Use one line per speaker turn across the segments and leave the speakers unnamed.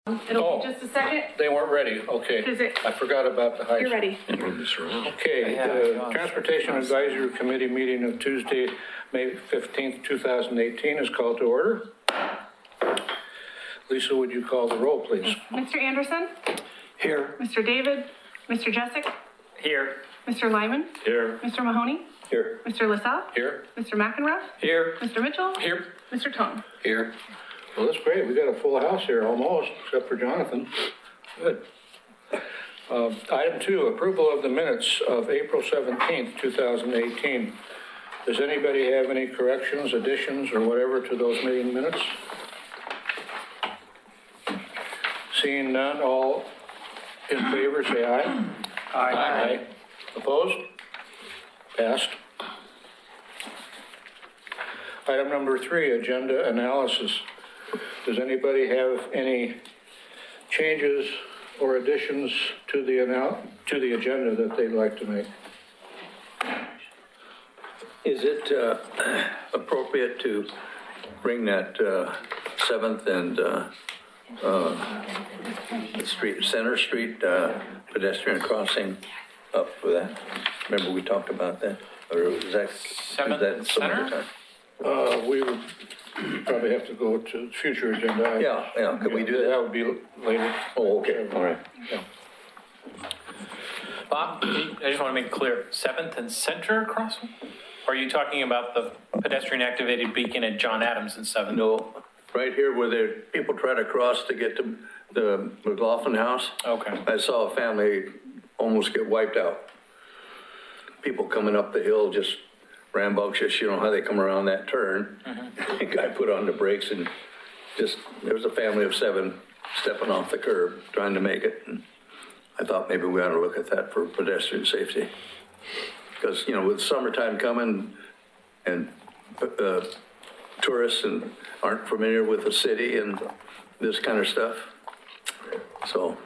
It'll be just a second.
They weren't ready, okay. I forgot about the high.
You're ready.
Okay, the Transportation Advisory Committee meeting of Tuesday, May 15th, 2018 is called to order. Lisa, would you call the roll, please?
Mr. Anderson?
Here.
Mr. David? Mr. Jessic?
Here.
Mr. Lyman?
Here.
Mr. Mahoney?
Here.
Mr. LaSalle?
Here.
Mr. McEnroe?
Here.
Mr. Mitchell?
Here.
Mr. Tong?
Here. Well, that's great. We got a full house here almost, except for Jonathan. Good. Item 2, approval of the minutes of April 17th, 2018. Does anybody have any corrections, additions, or whatever to those meeting minutes? Seeing none, all in favor, say aye. Aye. Aye. Opposed? Passed. Item number 3, agenda analysis. Does anybody have any changes or additions to the agenda that they'd like to make?
Is it appropriate to bring that 7th and Center Street pedestrian crossing up for that? Remember we talked about that? Or is that
7th Center?
We would probably have to go to future agenda.
Yeah, could we do that?
That would be later.
Oh, okay, all right.
Yeah.
Bob, I just want to make it clear, 7th and Center crossing? Or are you talking about the pedestrian activated beacon at John Adams and 7th?
No, right here where people try to cross to get to the McLaughlin house.
Okay.
I saw a family almost get wiped out. People coming up the hill just rambunctious, you know how they come around that turn. The guy put on the brakes and there was a family of 7 stepping off the curb trying to make it. And I thought maybe we ought to look at that for pedestrian safety. Because, with summertime coming and tourists aren't familiar with the city and this kind of stuff. So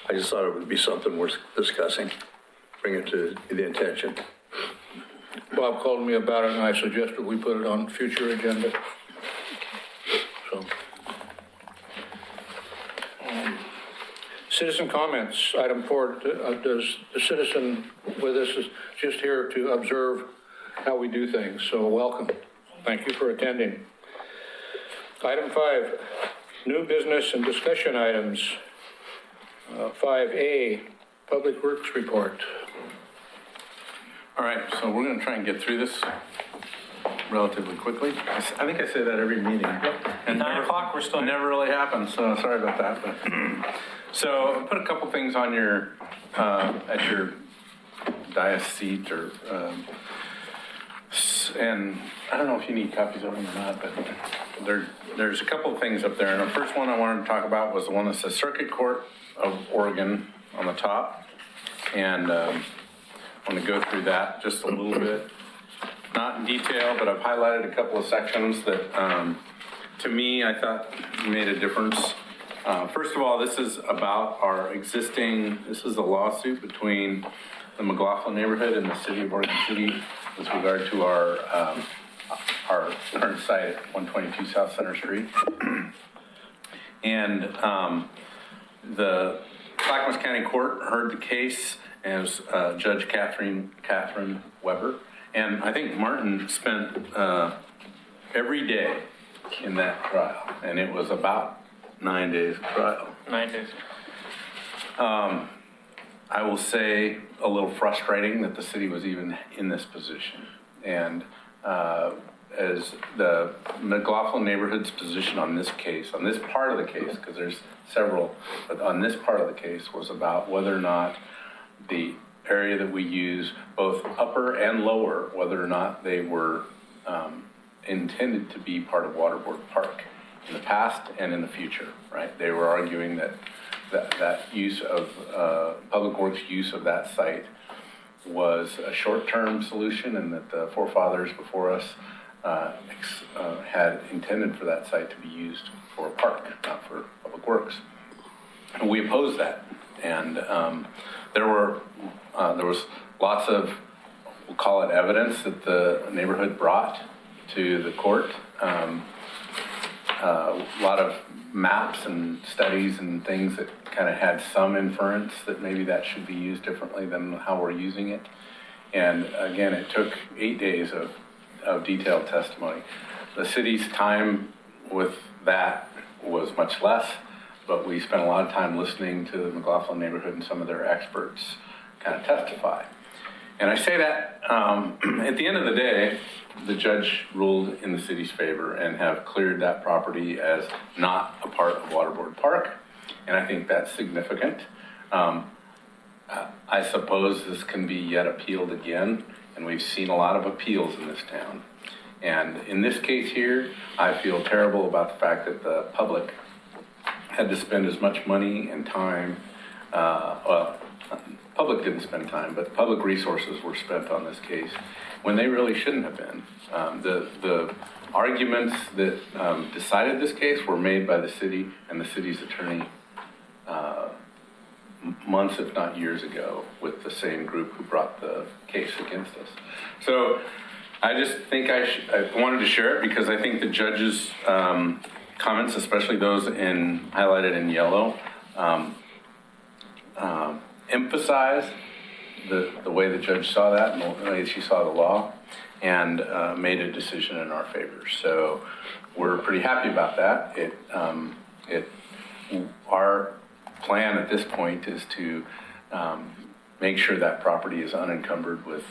I just thought it would be something worth discussing, bring it to the attention.
Bob called me about it, and I suggested we put it on future agenda. So, citizen comments, item 4. Does the citizen with us is just here to observe how we do things? So, welcome. Thank you for attending. Item 5, new business and discussion items. 5A, Public Works Report.
All right, so we're going to try and get through this relatively quickly. I think I say that every meeting. And
9 o'clock, we're still
never really happens, so sorry about that. But so I put a couple things on your at your dais seat, and I don't know if you need copies of them or not, but there's a couple of things up there. And the first one I wanted to talk about was the one that says Circuit Court of Oregon on the top, and I want to go through that just a little bit, not in detail, but I've highlighted a couple of sections that, to me, I thought made a difference. First of all, this is about this is a lawsuit between the McLaughlin neighborhood and the city of Oregon City with regard to our current site at 122 South Center Street. And the Clackamas County Court heard the case as Judge Catherine Weber. And I think Martin spent every day in that trial, and it was about 9 days of trial.
9 days.
I will say a little frustrating that the city was even in this position. And as the McLaughlin neighborhood's position on this case, on this part of the case, because there's several, but on this part of the case was about whether or not the area that we use, both upper and lower, whether or not they were intended to be part of Waterboard Park in the past and in the future, right? They were arguing that use of Public Works use of that site was a short-term solution, and that the forefathers before us had intended for that site to be used for a park, not for Public Works. And we opposed that. And there was lots of, we'll call it evidence that the neighborhood brought to the court. A lot of maps and studies and things that kind of had some inference that maybe that should be used differently than how we're using it. And again, it took 8 days of detailed testimony. The city's time with that was much less, but we spent a lot of time listening to the McLaughlin neighborhood and some of their experts kind of testify. And I say that at the end of the day, the judge ruled in the city's favor and have cleared that property as not a part of Waterboard Park. And I think that's significant. I suppose this can be yet appealed again, and we've seen a lot of appeals in this town. And in this case here, I feel terrible about the fact that the public had to spend as much money and time, public didn't spend time, but public resources were spent on this case when they really shouldn't have been. The arguments that decided this case were made by the city and the city's attorney months, if not years ago, with the same group who brought the case against us. So I just think I wanted to share it because I think the judge's comments, especially those highlighted in yellow, emphasize the way the judge saw that and the way she saw the law, and made a decision in our favor. So we're pretty happy about that. Our plan at this point is to make sure that property is unencumbered with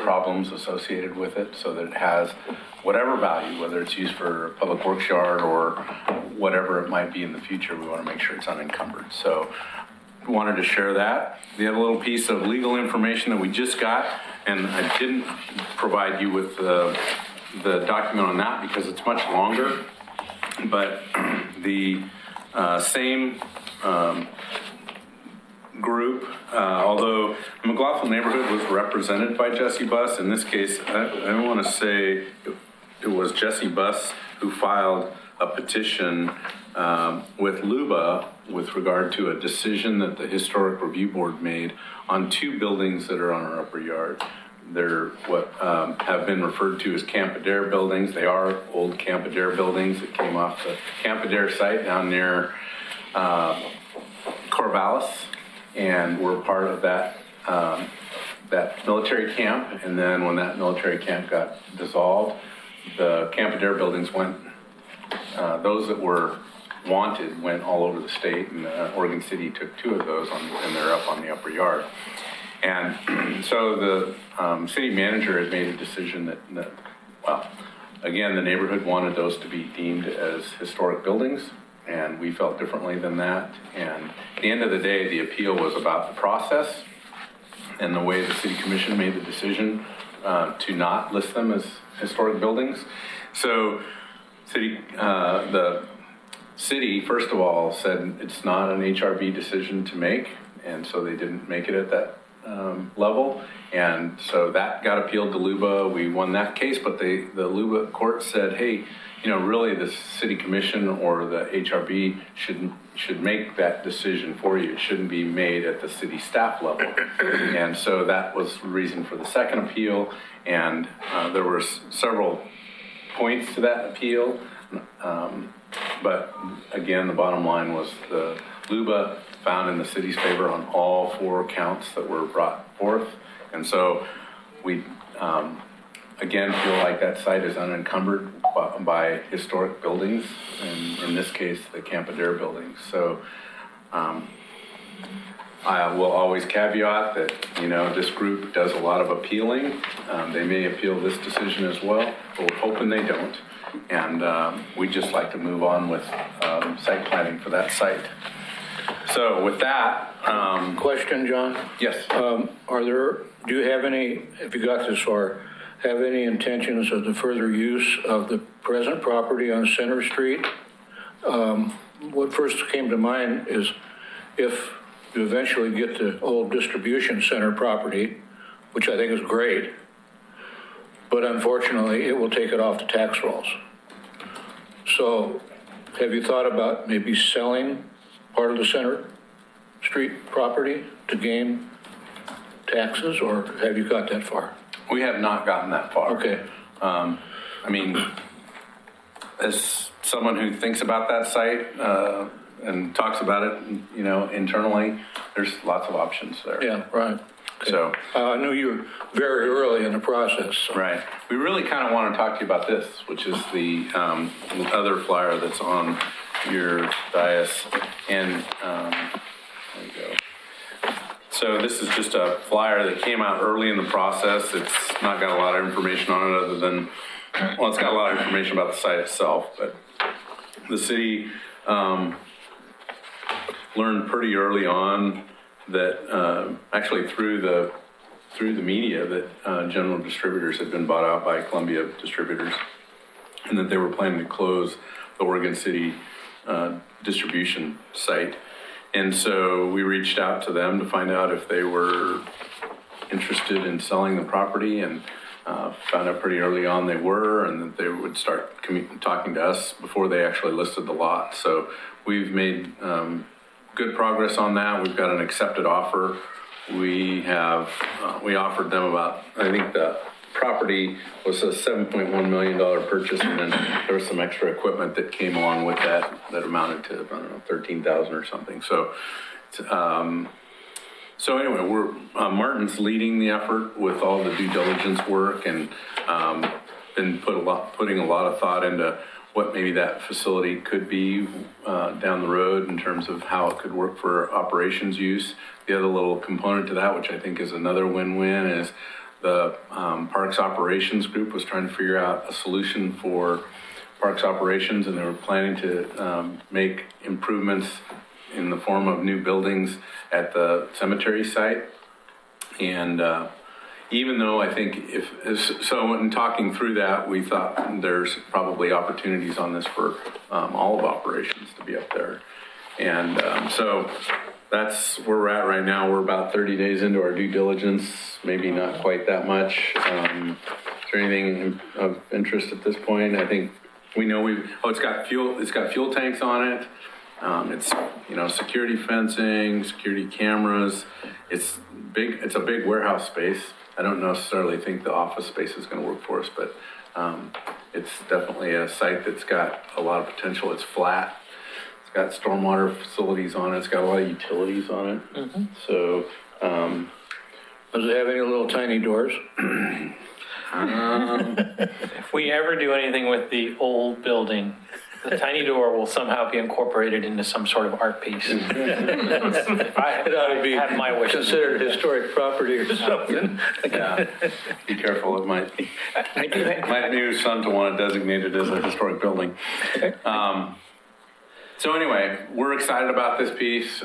problems associated with it, so that it has whatever value, whether it's used for a public works yard or whatever it might be in the future. We want to make sure it's unencumbered. So wanted to share that. The other little piece of legal information that we just got, and I didn't provide you with the document on that because it's much longer, but the same group, although the McLaughlin neighborhood was represented by Jesse Buss, in this case, I want to say it was Jesse Buss who filed a petition with LUBA with regard to a decision that the Historic Review Board made on 2 buildings that are on our upper yard. They're what have been referred to as Camp Adair buildings. They are old Camp Adair buildings that came off the Camp Adair site down near Corvallis, and were part of that military camp. And then when that military camp got dissolved, the Camp Adair buildings went, those that were wanted went all over the state, and Oregon City took 2 of those, and they're up on the upper yard. And so the city manager has made a decision that, well, again, the neighborhood wanted those to be deemed as historic buildings, and we felt differently than that. And at the end of the day, the appeal was about the process and the way the city commission made the decision to not list them as historic buildings. So the city, first of all, said it's not an HRB decision to make, and so they didn't make it at that level. And so that got appealed to LUBA. We won that case, but the LUBA court said, hey, really the city commission or the HRB should make that decision for you. It shouldn't be made at the city staff level. And so that was the reason for the second appeal. And there were several points to that appeal. But again, the bottom line was the LUBA found in the city's favor on all 4 counts that were brought forth. And so we, again, feel like that site is unencumbered by historic buildings, and in this case, the Camp Adair buildings. So I will always caveat that, this group does a lot of appealing. They may appeal this decision as well, but we're hoping they don't. And we'd just like to move on with site planning for that site. So with that,
Question, John?
yes.
Do you have any, if you got this far, have any intentions of the further use of the present property on Center Street? What first came to mind is if you eventually get the old distribution center property, which I think is great, but unfortunately it will take it off the tax rolls. So have you thought about maybe selling part of the Center Street property to gain taxes, or have you got that far?
We have not gotten that far.
Okay.
I mean, as someone who thinks about that site, and talks about it, you know, internally, there's lots of options there.
Yeah, right.
So,
I knew you were very early in the process. So.
right. We really kind of want to talk to you about this, which is the other flyer that's on your dais. And there you go. So this is just a flyer that came out early in the process. It's not got a lot of information on it other than, well, it's got a lot of information about the site itself, but the city learned pretty early on that actually through the media that General Distributors had been bought out by Columbia Distributors, and that they were planning to close the Oregon City distribution site. And so we reached out to them to find out if they were interested in selling the property, and found out pretty early on they were, and that they would start talking to us before they actually listed the lot. So we've made good progress on that. We've got an accepted offer. We have, we offered them about, I think the property was a $7.1 million purchase, and then there was some extra equipment that came along with that that amounted to, I don't know, $13,000 or something. So, so anyway, we're, Martin's leading the effort with all the due diligence work, and been putting a lot of thought into what maybe that facility could be down the road in terms of how it could work for operations use. The other little component to that, which I think is another win-win, is the Parks Operations Group was trying to figure out a solution for Parks Operations, and they were planning to make improvements in the form of new buildings at the cemetery site. And even though I think so in talking through that, we thought there's probably opportunities on this for all of operations to be up there. And so that's where we're at right now. We're about 30 days into our due diligence, maybe not quite that much. Is there anything of interest at this point? I think we know it's got fuel tanks on it. It's, you know, security fencing, security cameras. It's big. It's a big warehouse space. I don't necessarily think the office space is going to work for us, but it's definitely a site that's got a lot of potential. It's flat. It's got stormwater facilities on it. It's got a lot of utilities on it. Mm-hmm. So,
does it have any little tiny doors?
If we ever do anything with the old building, the tiny door will somehow be incorporated into some sort of art piece.
It ought to be
have my wishes.
considered historic property or something.
yeah, be careful. It might move some to want to designate it as a historic building. So anyway, we're excited about this piece.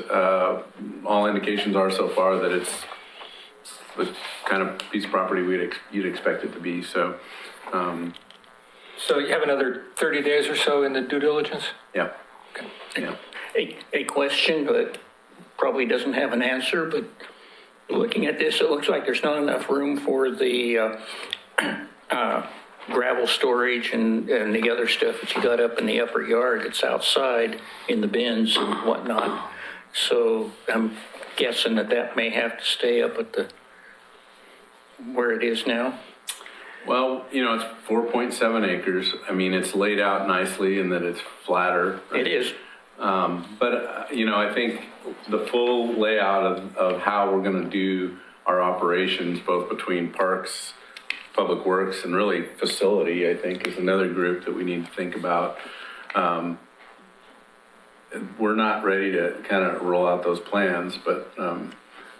All indications are so far that it's the kind of piece of property you'd expect it to be. So.
So you have another 30 days or so in the due diligence?
Yeah. Yeah.
A question that probably doesn't have an answer, but looking at this, it looks like there's not enough room for the gravel storage and the other stuff that you got up in the upper yard that's outside in the bins and whatnot. So I'm guessing that may have to stay up at where it is now.
Well, you know, it's 4.7 acres. I mean, it's laid out nicely in that it's flatter.
It is.
But, you know, I think the full layout of how we're going to do our operations, both between parks, public works, and really facility, I think, is another group that we need to think about. We're not ready to kind of roll out those plans, but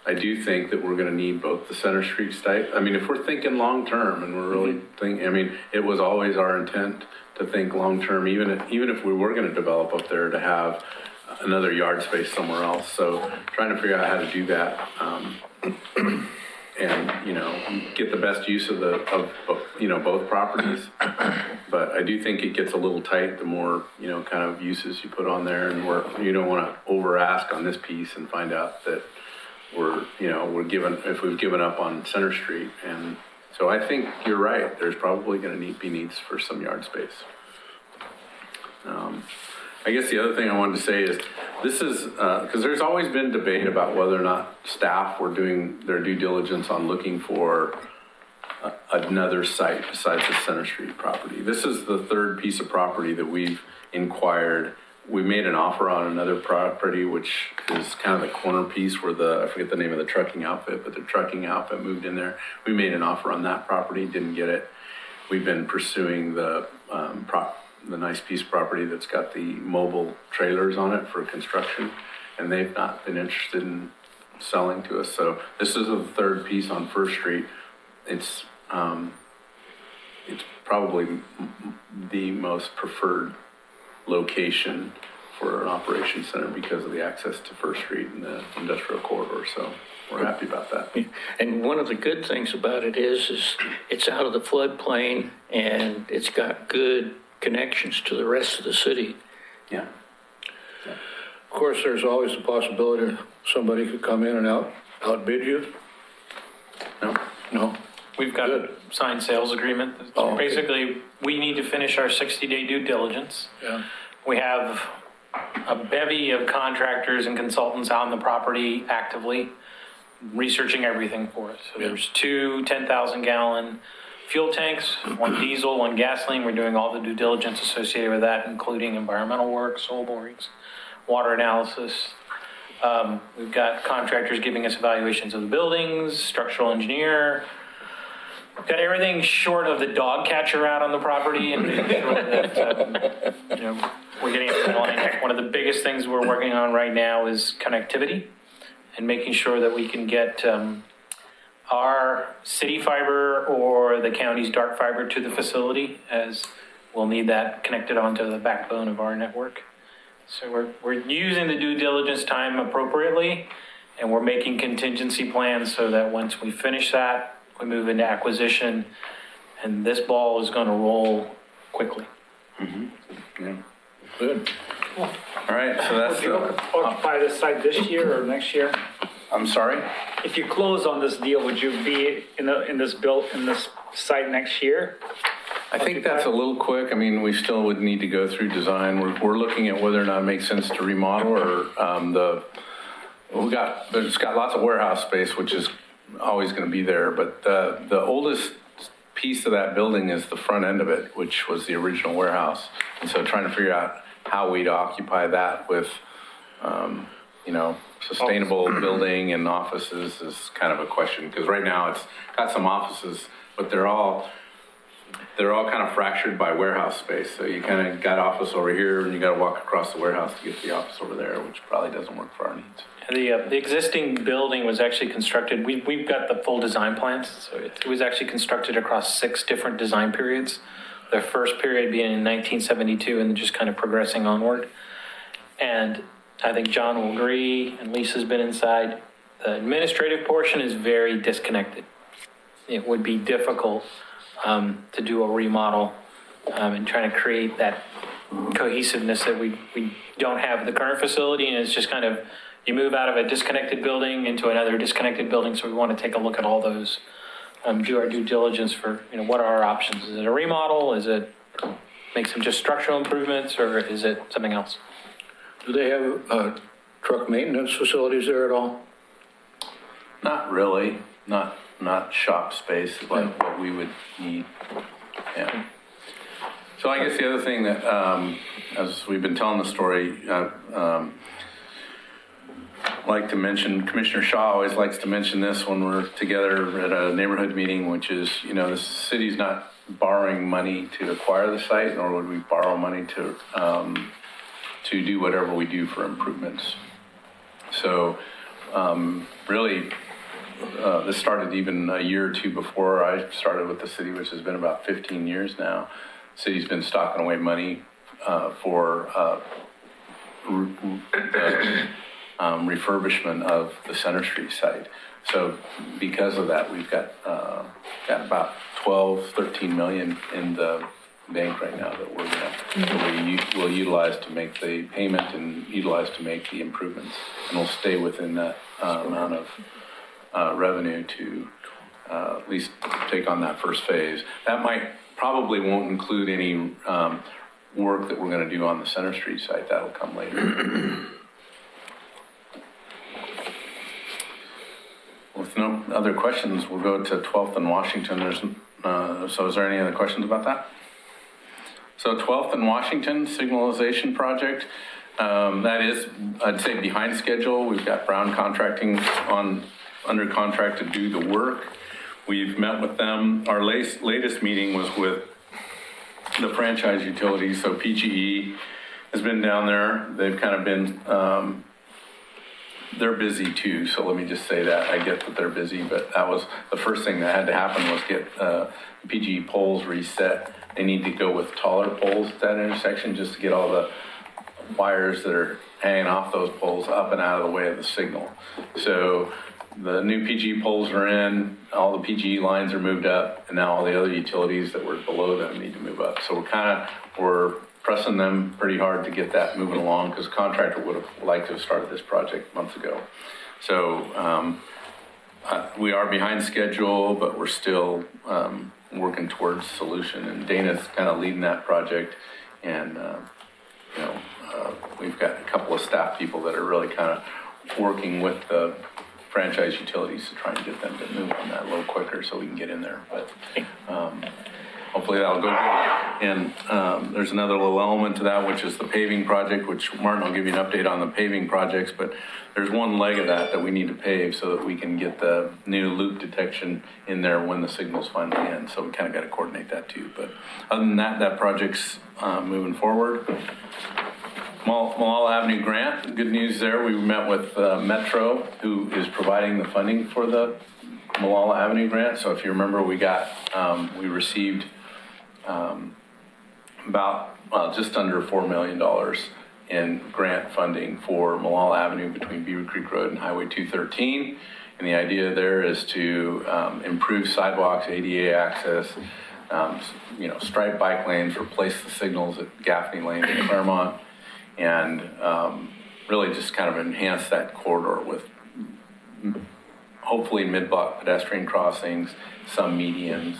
I do think that we're going to need both the Center Street site. I mean, if we're thinking long-term and we're really thinking, I mean, it was always our intent to think long-term, even if we were going to develop up there, to have another yard space somewhere else. So trying to figure out how to do that and, you know, get the best use of you know, both properties. But I do think it gets a little tight the more, you know, kind of uses you put on there, and you don't want to over ask on this piece and find out that if we've given up on Center Street. And so I think you're right. There's probably going to be needs for some yard space. I guess the other thing I wanted to say is this is, because there's always been debate about whether or not staff were doing their due diligence on looking for another site besides the Center Street property. This is the third piece of property that we've inquired. We made an offer on another property, which is kind of the corner piece where I forget the name of the trucking outfit, but the trucking outfit moved in there. We made an offer on that property, didn't get it. We've been pursuing the nice piece of property that's got the mobile trailers on it for construction, and they've not been interested in selling to us. So this is the third piece on First Street. It's probably the most preferred location for an operations center because of the access to First Street and the industrial corridor. So we're happy about that.
And one of the good things about it is it's out of the floodplain and it's got good connections to the rest of the city.
Yeah.
Of course, there's always the possibility somebody could come in and outbid you.
No.
No?
We've got a
Good.
signed sales agreement.
Oh, okay.
Basically, we need to finish our 60-day due diligence.
Yeah.
We have a bevy of contractors and consultants out on the property actively researching everything for us. So
Yeah.
there's two 10,000-gallon fuel tanks, one diesel, one gasoline. We're doing all the due diligence associated with that, including environmental work, soil borings, water analysis. We've got contractors giving us evaluations of the buildings, structural engineer. We've got everything short of the dog catcher out on the property and making sure that, we're getting it in line. One of the biggest things we're working on right now is connectivity and making sure that we can get our city fiber or the county's dark fiber to the facility, as we'll need that connected onto the backbone of our network. So we're using the due diligence time appropriately, and we're making contingency plans so that once we finish that, we move into acquisition, and this ball is going to roll quickly.
Yeah.
Good.
All right, so that's
Would you occupy this site this year or next year?
I'm sorry?
If you close on this deal, would you be in this site next year?
I think that's a little quick. I mean, we still would need to go through design. We're looking at whether or not it makes sense to remodel or it's got lots of warehouse space, which is always going to be there. But the oldest piece of that building is the front end of it, which was the original warehouse. And so trying to figure out how we'd occupy that with, sustainable building and offices is kind of a question. Because right now it's got some offices, but they're all kind of fractured by warehouse space. So you kind of got office over here and you got to walk across the warehouse to get to the office over there, which probably doesn't work for our needs.
The existing building was actually constructed, we've got the full design plans, so it was actually constructed across 6 different design periods. The first period being in 1972 and just kind of progressing onward. And I think John will agree, and Lisa's been inside, the administrative portion is very disconnected. It would be difficult to do a remodel and trying to create that cohesiveness that we don't have at the current facility, and it's just kind of, you move out of a disconnected building into another disconnected building, so we want to take a look at all those, do our due diligence for, what are our options? Is it a remodel? Is it make some just structural improvements, or is it something else?
Do they have truck maintenance facilities there at all?
Not really. Not shop space like what we would need. Yeah. So I guess the other thing that, as we've been telling the story, like to mention, Commissioner Shaw always likes to mention this when we're together at a neighborhood meeting, which is, the city's not borrowing money to acquire the site, nor would we borrow money to do whatever we do for improvements. So really, this started even a year or two before I started with the city, which has been about 15 years now. The city's been stocking away money for refurbishment of the Center Street site. So because of that, we've got about 13 million in the bank right now that we'll utilize to make the payment and utilize to make the improvements. And we'll stay within that amount of revenue to at least take on that first phase. That probably won't include any work that we're going to do on the Center Street site. That'll come later. With no other questions, we'll go to 12th and Washington. So is there any other questions about that? So 12th and Washington signalization project, that is, I'd say, behind schedule. We've got Brown Contracting under contract to do the work. We've met with them. Our latest meeting was with the franchise utilities, so PGE has been down there. They've kind of been, they're busy too, so let me just say that. I get that they're busy, but that was the first thing that had to happen was get PGE poles reset. They need to go with taller poles at that intersection just to get all the wires that are hanging off those poles up and out of the way of the signal. So the new PGE poles are in, all the PGE lines are moved up, and now all the other utilities that were below them need to move up. So we're pressing them pretty hard to get that moving along because the contractor would have liked to have started this project months ago. So we are behind schedule, but we're still working towards solution. And Dana's kind of leading that project, and we've got a couple of staff people that are really kind of working with the franchise utilities to try and get them to move on that a little quicker so we can get in there. But hopefully that'll go good. And there's another little element to that, which is the paving project, which Martin will give you an update on the paving projects, but there's one leg of that we need to pave so that we can get the new loop detection in there when the signals finally end. So we kind of got to coordinate that too. But other than that, that project's moving forward. Malala Avenue grant, good news there. We met with Metro, who is providing the funding for the Malala Avenue grant. So if you remember, we received just under $4 million in grant funding for Malala Avenue between Beaver Creek Road and Highway 213. And the idea there is to improve sidewalks, ADA access, stripe bike lanes, replace the signals at Gaffney Lane in Claremont, and really just kind of enhance that corridor with hopefully mid-block pedestrian crossings, some medians,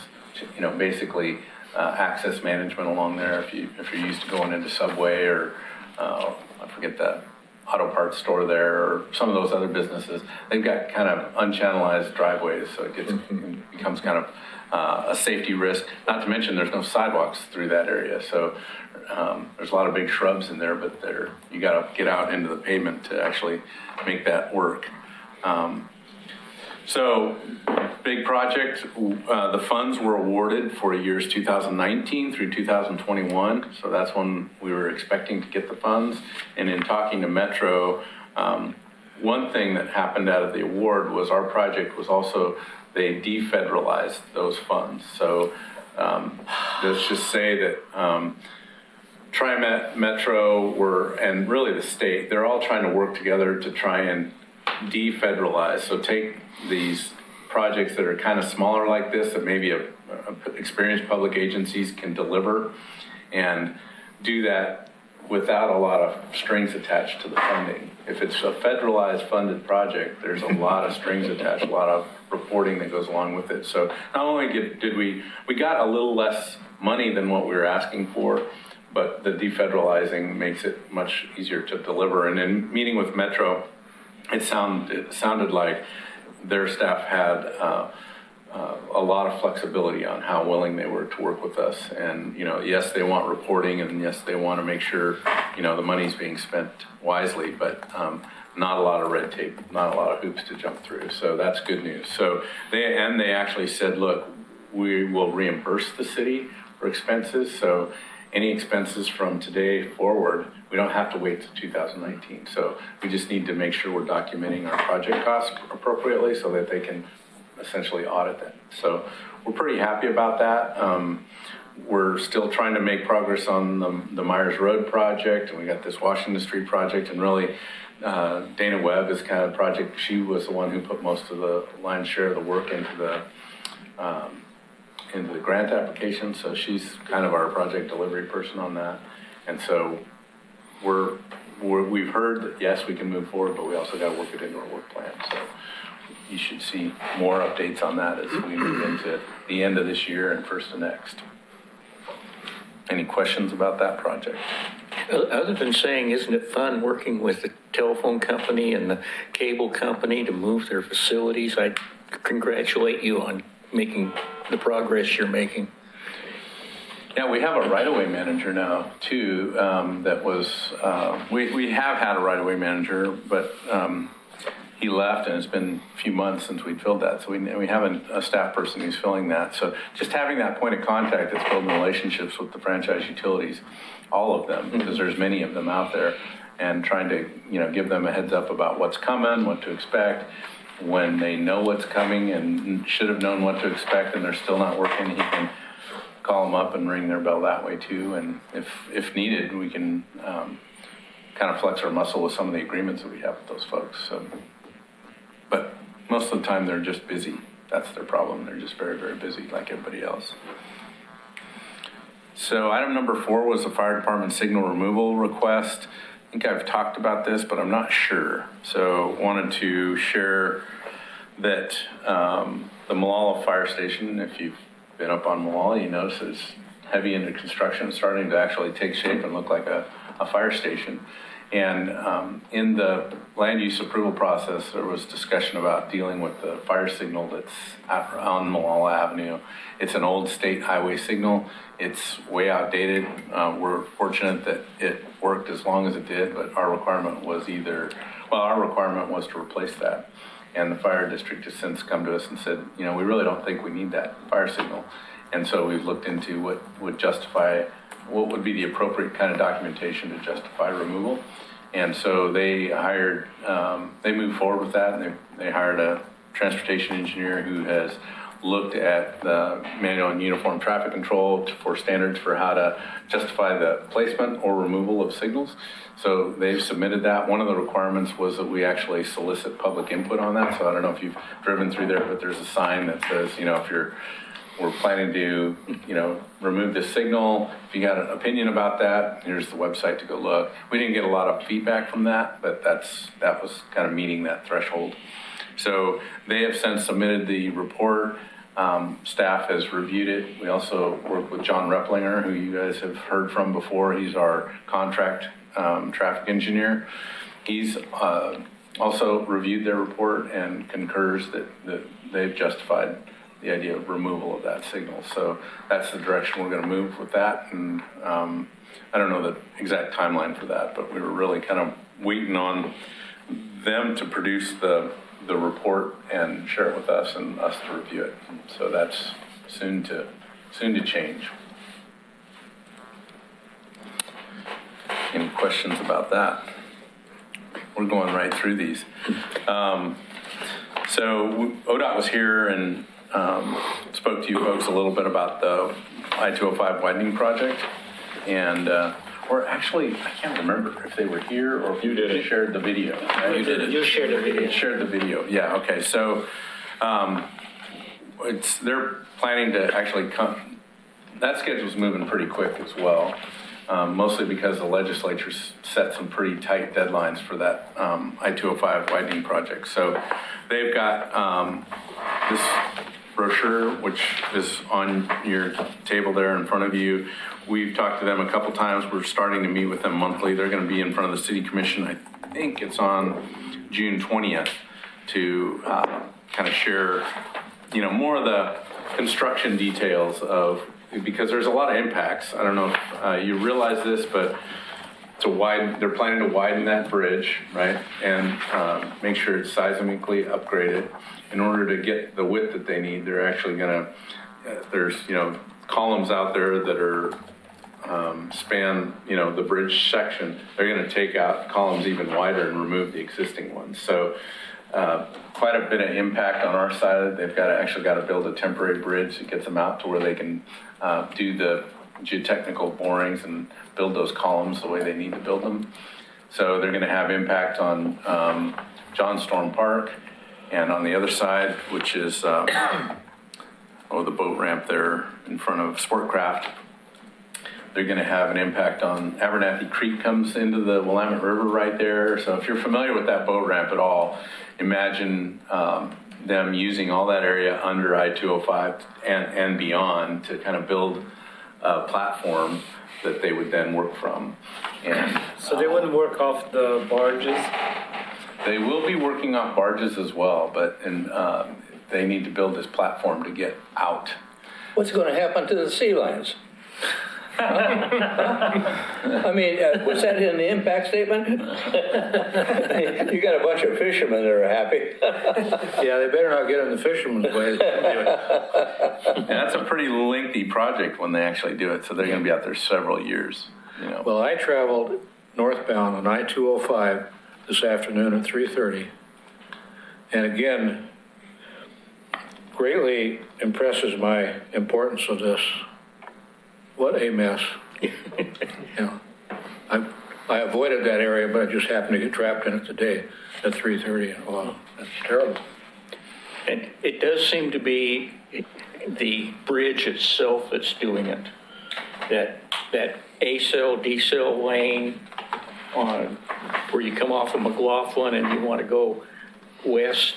basically access management along there. If you're used to going into Subway or I forget the auto parts store there or some of those other businesses, they've got kind of unchannelized driveways, so it becomes kind of a safety risk. Not to mention there's no sidewalks through that area, so there's a lot of big shrubs in there, but you got to get out into the pavement to actually make that work. So big project. The funds were awarded for years 2019 through 2021. So that's when we were expecting to get the funds. And in talking to Metro, one thing that happened out of the award was our project was also, they defederalized those funds. So let's just say that TriMet, Metro and really the state, they're all trying to work together to try and defederalize. So take these projects that are kind of smaller like this that maybe experienced public agencies can deliver and do that without a lot of strings attached to the funding. If it's a federalized funded project, there's a lot of strings attached, a lot of reporting that goes along with it. So not only did we got a little less money than what we were asking for, but the defederalizing makes it much easier to deliver. And in meeting with Metro, it sounded like their staff had a lot of flexibility on how willing they were to work with us. And, yes, they want reporting, and yes, they want to make sure, the money's being spent wisely, but not a lot of red tape, not a lot of hoops to jump through. So that's good news. So they actually said, look, we will reimburse the city for expenses. So any expenses from today forward, we don't have to wait till 2019. So we just need to make sure we're documenting our project costs appropriately so that they can essentially audit them. So we're pretty happy about that. We're still trying to make progress on the Myers Road project, and we got this Washington Street project, and really Dana Webb is kind of the project. She was the one who put most of the lion's share of the work into the grant application, so she's kind of our project delivery person on that. And so we've heard that yes, we can move forward, but we also got to work it into our work plan. So you should see more updates on that as we move into the end of this year and first of next. Any questions about that project?
Other than saying, isn't it fun working with the telephone company and the cable company to move their facilities? congratulate you on making the progress you're making.
Yeah, we have a right-of-way manager now, too, that was, we have had a right-of-way manager, but he left, and it's been a few months since we filled that, so we have a staff person who's filling that. So just having that point of contact that's building relationships with the franchise utilities, all of them, because there's many of them out there, and trying to, give them a heads up about what's coming, what to expect. When they know what's coming and should have known what to expect and they're still not working, he can call them up and ring their bell that way too. And if needed, we can kind of flex our muscle with some of the agreements that we have with those folks. So, but most of the time they're just busy. That's their problem. They're just very, very busy like everybody else. So item number 4 was the fire department signal removal request. I think I've talked about this, but I'm not sure. So wanted to share that the Molalla Fire Station, if you've been up on Molalla, you notice it's heavy into construction, starting to actually take shape and look like a fire station. And in the land use approval process, there was discussion about dealing with the fire signal that's on Molalla Avenue. It's an old state highway signal. It's way outdated. We're fortunate that it worked as long as it did, but our requirement was to replace that. And the fire district has since come to us and said, we really don't think we need that fire signal. And so we've looked into what would be the appropriate kind of documentation to justify removal. And so they moved forward with that, and they hired a transportation engineer who has looked at the manual and uniform traffic control for standards for how to justify the placement or removal of signals. So they've submitted that. One of the requirements was that we actually solicit public input on that. So I don't know if you've driven through there, but there's a sign that says, if we're planning to, remove this signal. If you got an opinion about that, here's the website to go look. We didn't get a lot of feedback from that, but that was kind of meeting that threshold. So they have since submitted the report. Staff has reviewed it. We also worked with John Replinger, who you guys have heard from before. He's our contract traffic engineer. He's also reviewed their report and concurs that they've justified the idea of removal of that signal. So that's the direction we're going to move with that. And I don't know the exact timeline for that, but we were really kind of waiting on them to produce the report and share it with us and us to review it. So that's soon to change. Any questions about that? We're going right through these. So ODOT was here and spoke to you folks a little bit about the I-205 widening project. And or actually, I can't remember if they were here or if you did shared the video. Right?
You did it. You shared the video.
Shared the video. Yeah. Okay. So they're planning to actually come. That schedule's moving pretty quick as well, mostly because the legislature set some pretty tight deadlines for that I-205 widening project. So they've got this brochure, which is on your table there in front of you. We've talked to them a couple times. We're starting to meet with them monthly. They're going to be in front of the city commission. I think it's on June 20th to kind of share, more of the construction details of, because there's a lot of impacts. I don't know if you realize this, but they're planning to widen that bridge, right? And make sure it's seismically upgraded. In order to get the width that they need, they're actually going to, there's, columns out there that are span, the bridge section. They're going to take out columns even wider and remove the existing ones. So quite a bit of impact on our side. They've actually got to build a temporary bridge that gets them out to where they can do the geotechnical borings and build those columns the way they need to build them. So they're going to have impact on John Storm Park, and on the other side, which is the boat ramp there in front of Sportcraft, they're going to have an impact on Abernathy Creek comes into the Willamette River right there. So if you're familiar with that boat ramp at all, imagine them using all that area under I-205 and beyond to kind of build a platform that they would then work from. And
so they wouldn't work off the barges?
They will be working off barges as well, but they need to build this platform to get out.
What's going to happen to the sea lions? I mean, was that in the impact statement? You got a bunch of fishermen that are happy.
Yeah, they better not get in the fisherman's way.
And that's a pretty lengthy project when they actually do it, so they're going to be out there several years, you know.
Well, I traveled northbound on I-205 this afternoon at 3:30. And again, greatly impresses my importance of this. What a mess. You know, I avoided that area, but I just happened to get trapped in it today at 3:30. And wow, that's terrible.
And it does seem to be the bridge itself that's doing it. That A-cell, D-cell lane on where you come off of McLaughlin and you want to go west,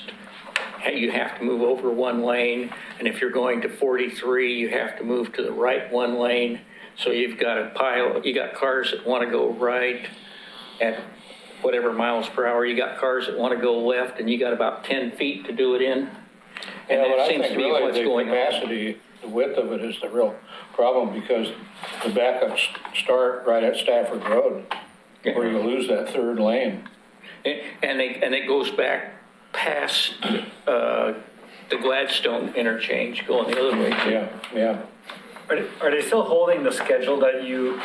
you have to move over one lane. And if you're going to 43, you have to move to the right one lane. So you've got you got cars that want to go right at whatever miles per hour. You got cars that want to go left, and you got about 10 feet to do it in. And
But
that
I
seems
think
to be
really
what's
the
going on.
capacity, the width of it is the real problem, because the backups start right at Stafford Road, where you lose that third lane.
And it goes back past the Gladstone interchange going the other way.
Yeah.
Are they still holding the schedule that you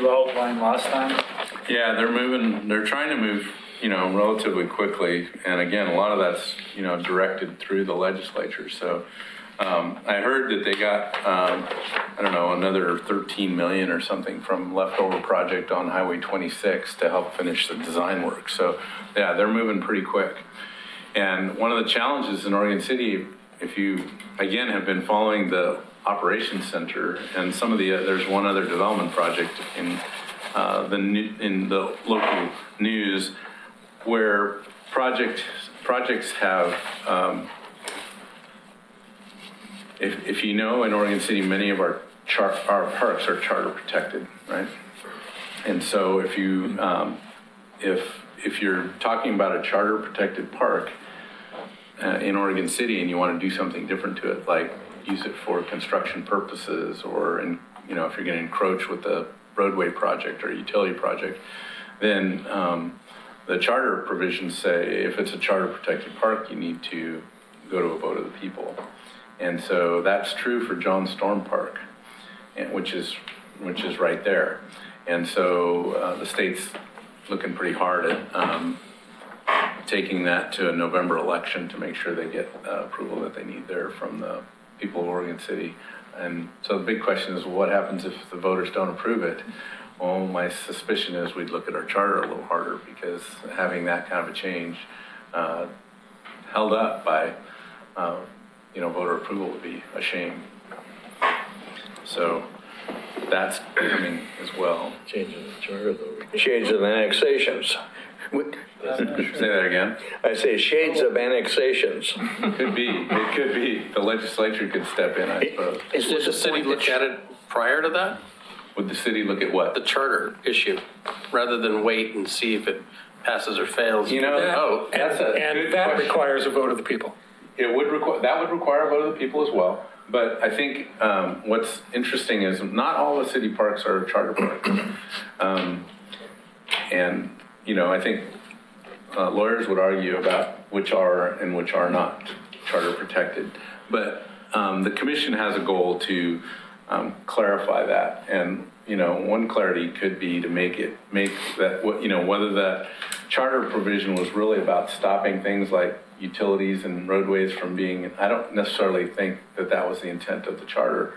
outlined last time?
Yeah, they're trying to move, you know, relatively quickly. And again, a lot of that's, you know, directed through the legislature. So I heard that they got, I don't know, another 13 million or something from leftover project on Highway 26 to help finish the design work. So yeah, they're moving pretty quick. And one of the challenges in Oregon City, if you, again, have been following the operations center and some of the, there's one other development project in the local news where projects have, if you know, in Oregon City, many of our parks are charter protected, right? And so if you, if you're talking about a charter protected park in Oregon City and you want to do something different to it, like use it for construction purposes, or you know, if you're going to encroach with a roadway project or utility project, then the charter provisions say if it's a charter protected park, you need to go to a vote of the people. And so that's true for John Storm Park, which is right there. And so the state's looking pretty hard at taking that to a November election to make sure they get approval that they need there from the people of Oregon City. And so the big question is, what happens if the voters don't approve it? Well, my suspicion is we'd look at our charter a little harder, because having that kind of a change held up by voter approval would be a shame. So that's coming as well.
Changing the charter, though. Shades of annexations.
Say that again.
I say shades of annexations.
Could be. It could be. The legislature could step in, I suppose.
Would the city look at it prior to that?
Would the city look at what?
The charter issue, rather than wait and see if it passes or fails?
You know, that's a
And
good
that
question.
requires a vote of the people.
That would require a vote of the people as well. But I think what's interesting is not all the city parks are charter parks. And, you know, I think lawyers would argue about which are and which are not charter protected. But the commission has a goal to clarify that. And, you know, one clarity could be to make that, you know, whether that charter provision was really about stopping things like utilities and roadways from being, I don't necessarily think that was the intent of the charter,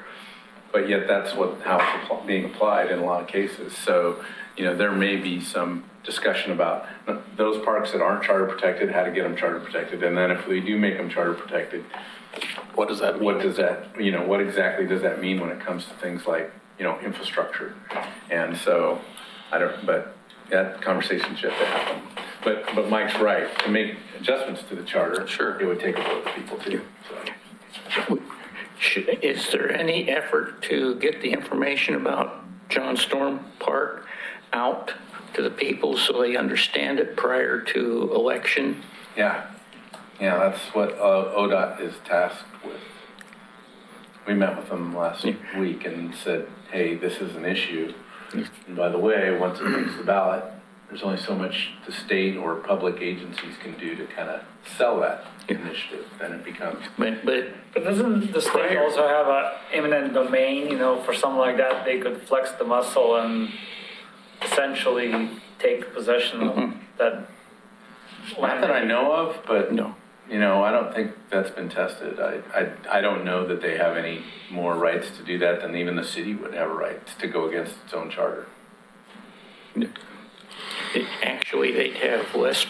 but yet that's how it's being applied in a lot of cases. So, you know, there may be some discussion about those parks that aren't charter protected, how to get them charter protected. And then if we do make them charter protected,
What does that mean?
What exactly does that mean when it comes to things like, you know, infrastructure? And so, but that conversation should have to happen. But Mike's right, to make adjustments to the charter,
Sure.
it would take a vote of people too. So.
Is there any effort to get the information about John Storm Park out to the people so they understand it prior to election?
Yeah, Yeah, that's what ODOT is tasked with. We met with them last week and said, hey, this is an issue. And by the way, once it makes the ballot, there's only so much the state or public agencies can do to kind of sell that initiative. Then it becomes,
But
But doesn't the state
Prior.
also have a eminent domain, you know, for something like that, they could flex the muscle and essentially take possession of that
not
land?
that I know of, but
no.
you know, I don't think that's been tested. I don't know that they have any more rights to do that than even the city would have a right to go against its own charter.
Actually, they'd have less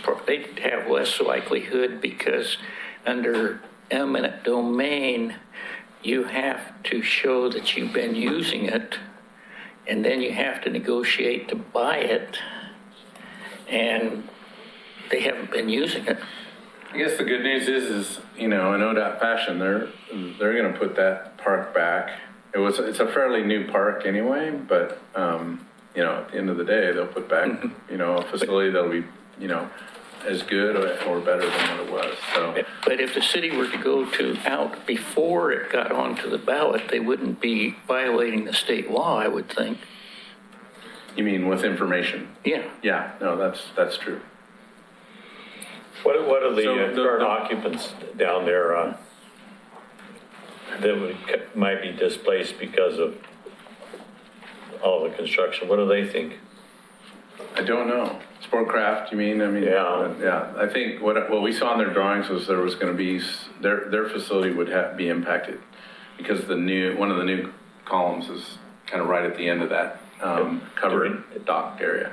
likelihood because under eminent domain, you have to show that you've been using it, and then you have to negotiate to buy it, and they haven't been using it.
I guess the good news is you know, in ODOT fashion, they're going to put that park back. It's a fairly new park anyway, but you know, at the end of the day, they'll put back you know, a facility that'll be you know, as good or better than what it was. So
But if the city were to go out before it got onto the ballot, they wouldn't be violating the state law, I would think.
you mean with information?
Yeah.
Yeah, no, that's true.
What are the
So
current occupants down there that might be displaced because of all the construction? What do they think?
I don't know. Sportcraft, you mean? I mean, yeah. I think what we saw in their drawings was there was going to be their facility would be impacted because one of the new columns is kind of right at the end of that covered dock area.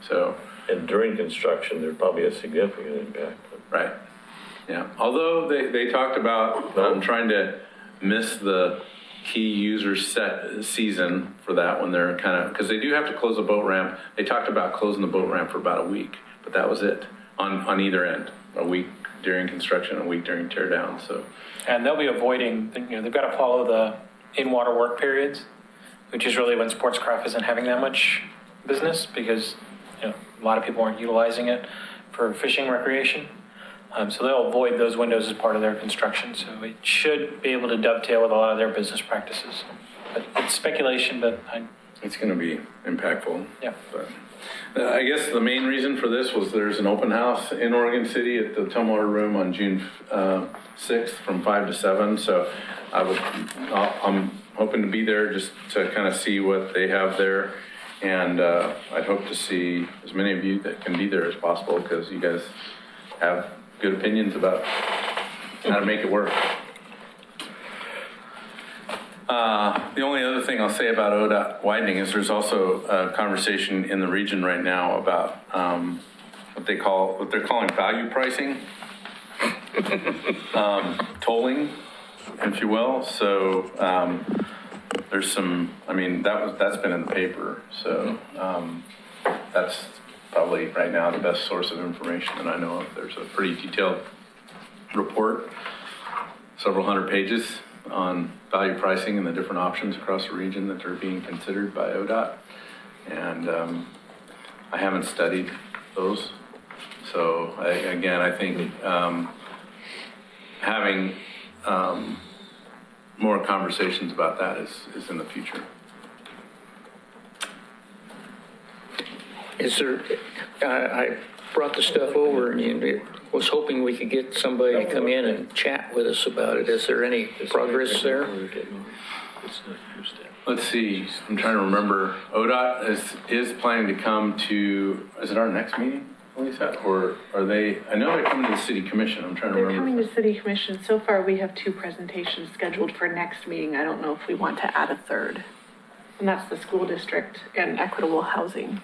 So.
And during construction, there'd probably a significant impact.
Right. Yeah. Although they talked about trying to miss the key user set season for that when they're kind of, because they do have to close the boat ramp. They talked about closing the boat ramp for about a week, but that was it on either end. A week during construction, a week during tear down. So.
And they'll be avoiding, you know, they've got to follow the in-water work periods, which is really when sportscraft isn't having that much business because, you know, a lot of people aren't utilizing it for fishing recreation. So they'll avoid those windows as part of their construction. So it should be able to dovetail with a lot of their business practices. But it's speculation, but
It's going to be impactful.
Yeah.
But I guess the main reason for this was there's an open house in Oregon City at the Tumwater Room on June 6th from 5 to 7. So I'm hoping to be there just to kind of see what they have there. And I'd hope to see as many of you that can be there as possible because you guys have good opinions about how to make it work. The only other thing I'll say about ODOT widening is there's also a conversation in the region right now about what they're calling value pricing, tolling, if you will. So there's some. I mean, that's been in the paper. So that's probably right now the best source of information that I know of. There's a pretty detailed report, several hundred pages on value pricing and the different options across the region that are being considered by ODOT. And I haven't studied those. So I think having more conversations about that is in the future.
Is there, I brought the stuff over and was hoping we could get somebody to come in and chat with us about it. Is there any progress there?
Let's see, I'm trying to remember. ODOT is planning to come to, is it our next meeting, Lisa? Or are they, I know they're coming to the city commission. I'm trying to
They're
remember.
coming to city commission. So far, we have 2 presentations scheduled for next meeting. I don't know if we want to add a third. And that's the school district and equitable housing.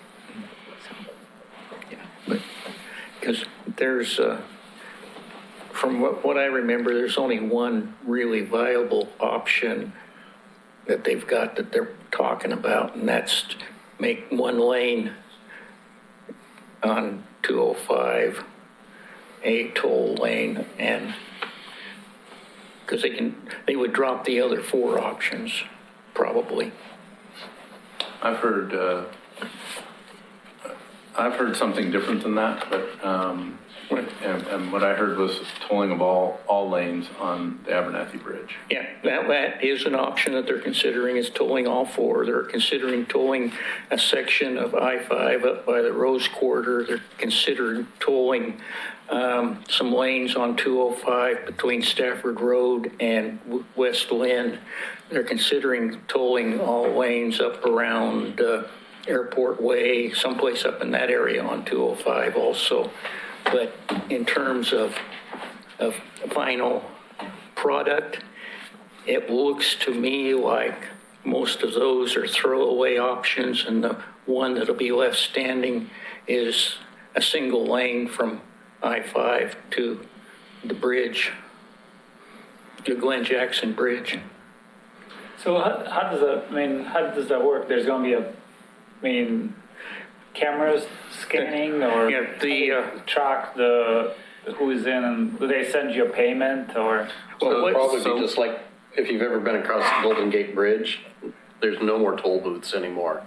Because there's, from what I remember, there's only one really viable option that they've got that they're talking about, and that's to make one lane on 205 a toll lane, and because they would drop the other 4 options, probably.
I've heard I've heard something different than that, but, and what I heard was tolling of all lanes on the Abernathy Bridge.
Yeah, that is an option that they're considering, is tolling all four. They're considering tolling a section of I-5 up by the Rose Quarter. They're considering tolling some lanes on 205 between Stafford Road and West Lynn. They're considering tolling all lanes up around Airport Way, someplace up in that area on 205 also. But in terms of final product, it looks to me like most of those are throwaway options, and the one that'll be left standing is a single lane from I-5 to the bridge, the Glenn Jackson Bridge.
So how does that work? There's going to be cameras scanning, or
Yeah,
track who is in, and do they send you a payment, or?
So it'll
what-
probably
so-
be just like, if you've ever been across the Golden Gate Bridge, there's no more toll booths anymore.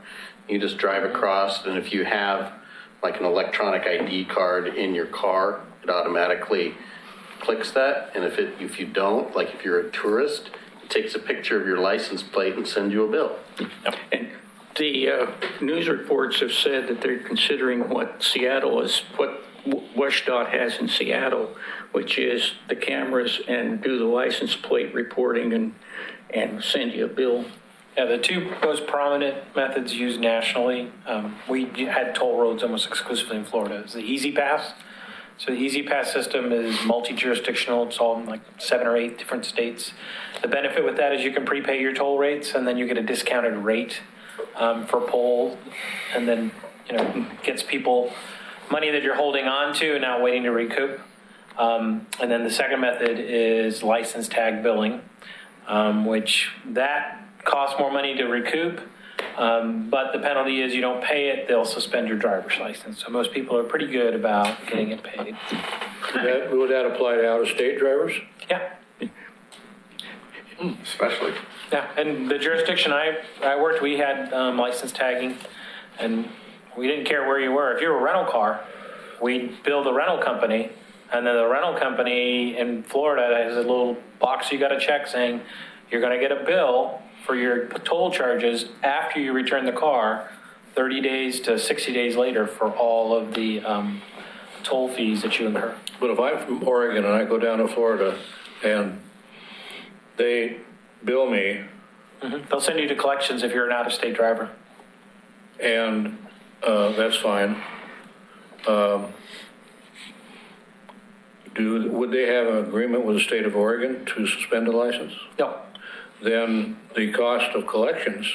You just drive across, and if you have like an electronic ID card in your car, it automatically clicks that. And if you don't, like if you're a tourist, it takes a picture of your license plate and sends you a bill.
And the news reports have said that they're considering what WSDOT has in Seattle, which is the cameras and do the license plate reporting and send you a bill.
Yeah, the two most prominent methods used nationally, we had toll roads almost exclusively in Florida. It's the Easy Pass. So the Easy Pass system is multi-jurisdictional. It's all in like 7 or 8 different states. The benefit with that is you can prepay your toll rates, and then you get a discounted rate for poll, and then, gets people money that you're holding on to and not waiting to recoup. And then the second method is license tag billing, which that costs more money to recoup, but the penalty is you don't pay it, they'll suspend your driver's license. So most people are pretty good about getting it paid.
Would that apply to out-of-state drivers?
Yeah.
Especially.
Yeah, and the jurisdiction I worked, we had license tagging, and we didn't care where you were. If you were a rental car, we'd bill the rental company, and then the rental company in Florida has a little box you got to check saying you're going to get a bill for your toll charges after you return the car 30 days to 60 days later for all of the toll fees that you incur.
But if I'm from Oregon and I go down to Florida and they bill me,
They'll send you to collections if you're an out-of-state driver.
and that's fine. Would they have an agreement with the state of Oregon to suspend a license?
No.
Then the cost of collections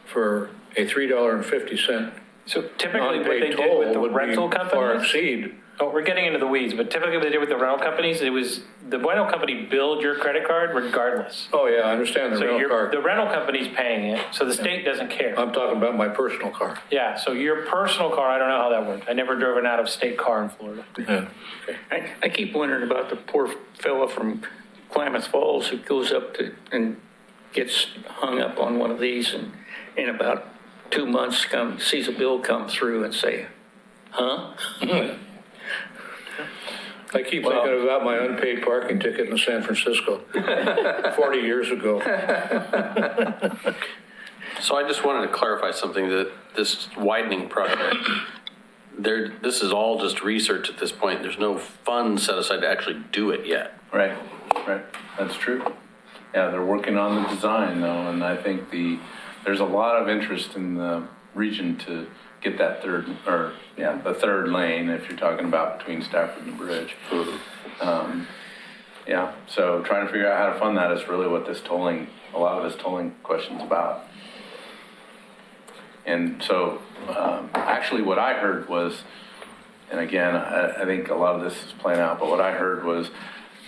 for a $3.50
So typically what they
unpaid
did
toll
with the
would
rental
be far
companies,
exceed.
we're getting into the weeds, but typically what they did with the rental companies, it was the rental company billed your credit card regardless.
Oh, yeah, I understand the
So
rental car.
the rental company's paying it, so the state doesn't care.
I'm talking about my personal car.
Yeah, so your personal car, I don't know how that worked. I never drove an out-of-state car in Florida.
Yeah.
I keep wondering about the poor fella from Klamath Falls who goes up to and gets hung up on one of these, and in about 2 months sees a bill come through and say, huh?
I keep thinking about my unpaid parking ticket in San Francisco 40 years ago.
So I just wanted to clarify something, that this widening project, this is all just research at this point. There's no funds set aside to actually do it yet.
Right, that's true. Yeah, they're working on the design though, and I think there's a lot of interest in the region to get that the third lane, if you're talking about between Stafford and the bridge. Yeah, so trying to figure out how to fund that is really what a lot of this tolling question's about. And so, actually what I heard was, and again, I think a lot of this is playing out, but what I heard was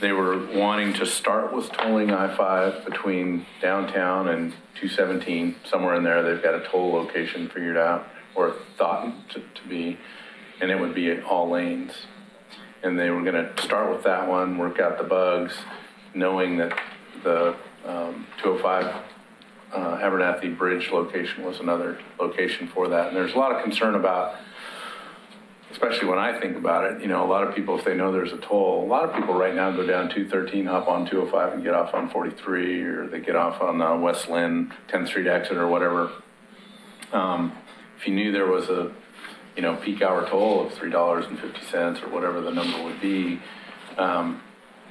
they were wanting to start with tolling I-5 between downtown and 217, somewhere in there. They've got a toll location figured out, or thought to be, and it would be at all lanes. And they were going to start with that one, work out the bugs, knowing that the 205 Abernathy Bridge location was another location for that. And there's a lot of concern about especially when I think about it, a lot of people, if they know there's a toll, a lot of people right now go down 213, hop on 205 and get off on 43, or they get off on West Lynn, 10th Street exit or whatever. If you knew there was a, peak hour toll of $3.50 or whatever the number would be,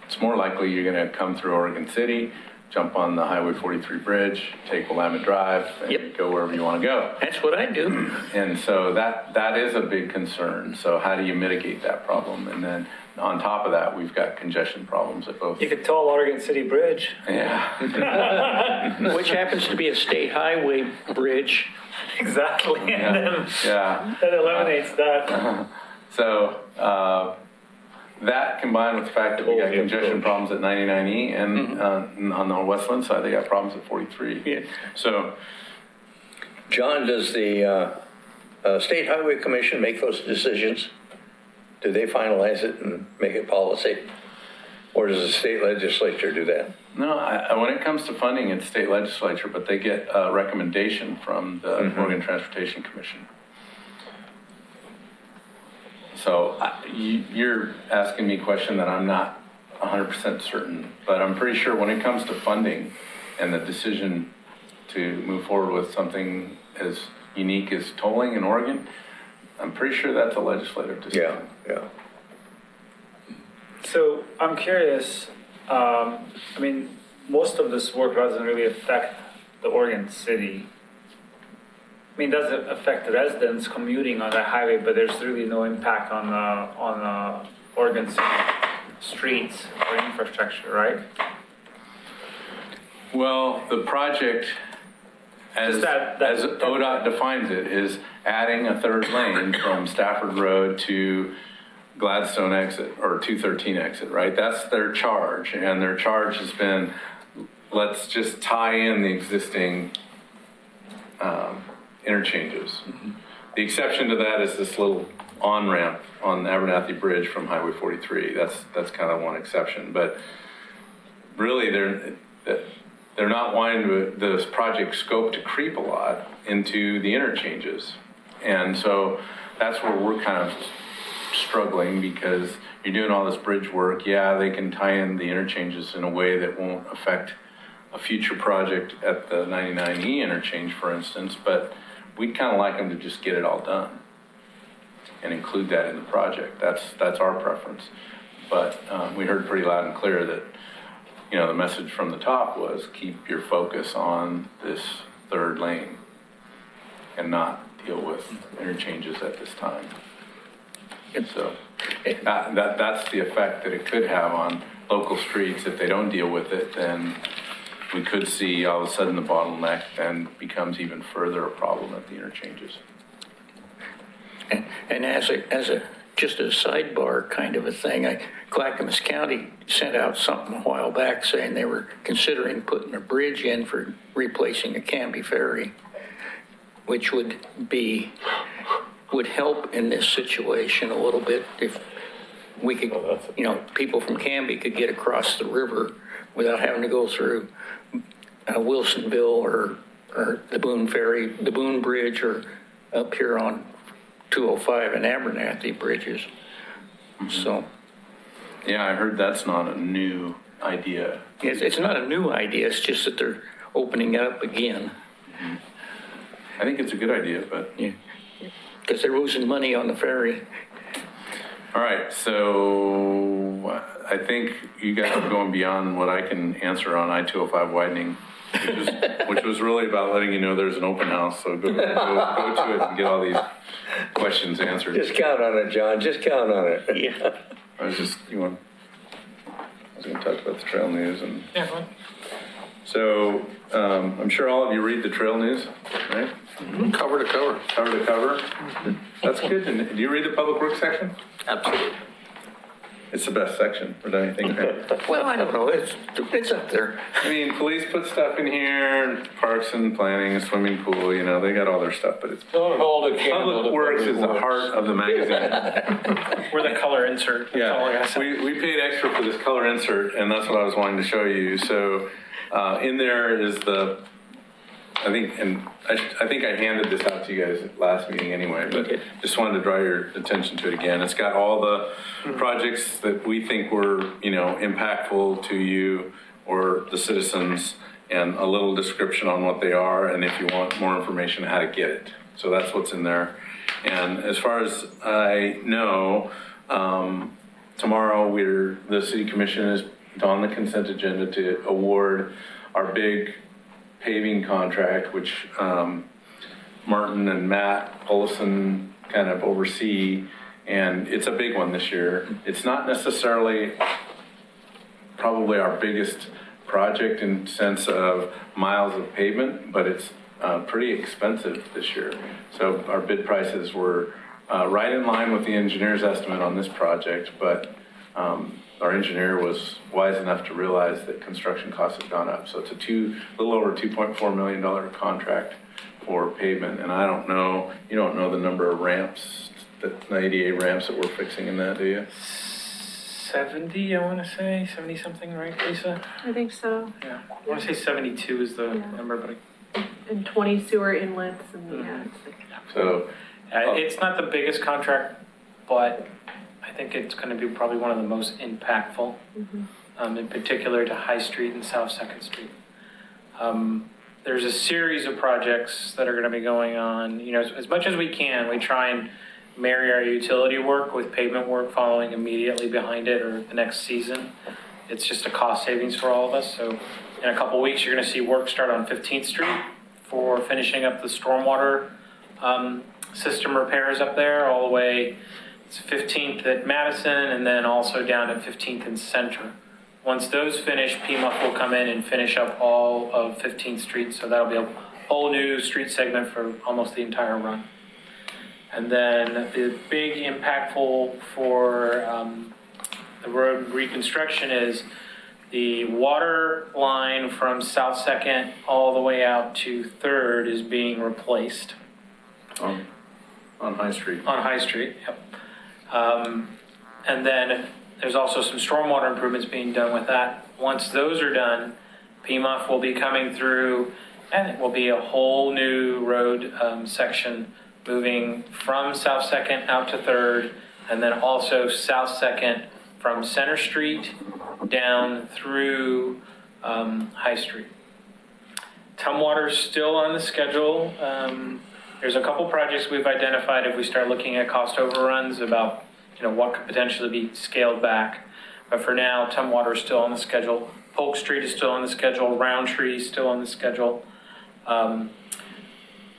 it's more likely you're going to come through Oregon City, jump on the Highway 43 bridge, take Willamette Drive, and go wherever you want to go.
That's what I do.
And so that is a big concern. So how do you mitigate that problem? And then on top of that, we've got congestion problems at both.
You could toll Oregon City Bridge.
Yeah.
Which happens to be a state highway bridge.
Exactly. And then
Yeah.
that eliminates that.
So that combined with the fact that we got congestion problems at 99E and on the Westland side, they got problems at 43.
Yeah.
So
John, does the State Highway Commission make those decisions? Do they finalize it and make it policy? Or does the state legislature do that?
no, when it comes to funding, it's state legislature, but they get a recommendation from the Oregon Transportation Commission. So you're asking me a question that I'm not 100% certain, but I'm pretty sure when it comes to funding and the decision to move forward with something as unique as tolling in Oregon, I'm pretty sure that's a legislative decision.
Yeah.
So I'm curious, most of this work doesn't really affect the Oregon City. It does affect the residents commuting on the highway, but there's really no impact on Oregon City streets or infrastructure, right?
Well, the project, as ODOT defines it, is adding a third lane from Stafford Road to Gladstone exit, or 213 exit, right? That's their charge, and their charge has been, let's just tie in the existing interchanges. The exception to that is this little on-ramp on the Abernathy Bridge from Highway 43. That's kind of one exception, but really they're not wanting this project scope to creep a lot into the interchanges. And so that's where we're kind of struggling, because you're doing all this bridge work. Yeah, they can tie in the interchanges in a way that won't affect a future project at the 99E interchange, for instance, but we'd kind of like them to just get it all done and include that in the project. That's our preference. But we heard pretty loud and clear that, the message from the top was keep your focus on this third lane and not deal with interchanges at this time. And so that's the effect that it could have on local streets. If they don't deal with it, then we could see all of a sudden the bottleneck then becomes even further a problem at the interchanges.
And as a just a sidebar kind of a thing, Clackamas County sent out something a while back saying they were considering putting a bridge in for replacing a Canby ferry, which would help in this situation a little bit if we could, people from Canby could get across the river without having to go through Wilsonville or the Boone Ferry, the Boone Bridge, or up here on 205 and Abernathy bridges. So,
yeah, I heard that's not a new idea.
it's not a new idea. It's just that they're opening it up again.
I think it's a good idea, but
Because they're losing money on the ferry.
all right. So I think you guys are going beyond what I can answer on I-205 widening, which was really about letting you know there's an open house. So go to it and get all these questions answered.
Just count on it, John. Just count on it.
Yeah.
I was going to talk about the trail news. And
Yeah, go ahead.
so I'm sure all of you read the trail news, right?
Cover to cover.
Cover to cover. That's good. Do you read the public works section?
Absolutely.
It's the best section, or don't you think?
Well, I don't know. It's up there.
I mean, police put stuff in here, parks and planning, a swimming pool, they got all their stuff, but it's public works is the heart of the magazine.
We're the color insert. That's all I
Yeah,
gotta say.
we paid extra for this color insert, and that's what I was wanting to show you. So in there is I think I handed this out out to you guys at last meeting anyway, but
Okay.
just wanted to draw your attention to it again. It's got all the projects that we think were, impactful to you or the citizens, and a little description on what they are, and if you want more information, how to get it. So that's what's in there. And as far as I know, tomorrow the city commission is on the consent agenda to award our big paving contract, which Martin and Matt Olson kind of oversee, and it's a big one this year. It's not necessarily probably our biggest project in sense of miles of pavement, but it's pretty expensive this year. So our bid prices were right in line with the engineer's estimate on this project, but our engineer was wise enough to realize that construction costs have gone up. So it's a little over $2.4 million contract for pavement. And I don't know, you don't know the number of ramps, the 98 ramps that we're fixing in that, do you?
70, I want to say, 70 something, right, Lisa?
I think so.
Yeah, I want to say 72 is the
Yeah.
number, but
And 20 sewer inlets and yeah. It's like,
So
it's not the biggest contract, but I think it's going to be probably one of the most impactful, in particular to High Street and South 2nd Street. There's a series of projects that are going to be going on. As much as we can, we try and marry our utility work with pavement work following immediately behind it or the next season. It's just a cost savings for all of us. So in a couple weeks, you're going to see work start on 15th Street for finishing up the stormwater system repairs up there all the way. It's 15th at Madison and then also down at 15th and Center. Once those finish, PMUF will come in and finish up all of 15th Street. So that'll be a whole new street segment for almost the entire run. And then the big impactful for the road reconstruction is the water line from South 2nd all the way out to 3rd is being replaced.
on High Street.
On High Street, yep. And then there's also some stormwater improvements being done with that. Once those are done, PMUF will be coming through and it will be a whole new road section moving from South 2nd out to 3rd and then also South 2nd from Center Street down through High Street. Tumwater's still on the schedule. There's a couple projects we've identified if we start looking at cost overruns about what could potentially be scaled back. But for now, Tumwater is still on the schedule. Polk Street is still on the schedule. Roundtree is still on the schedule.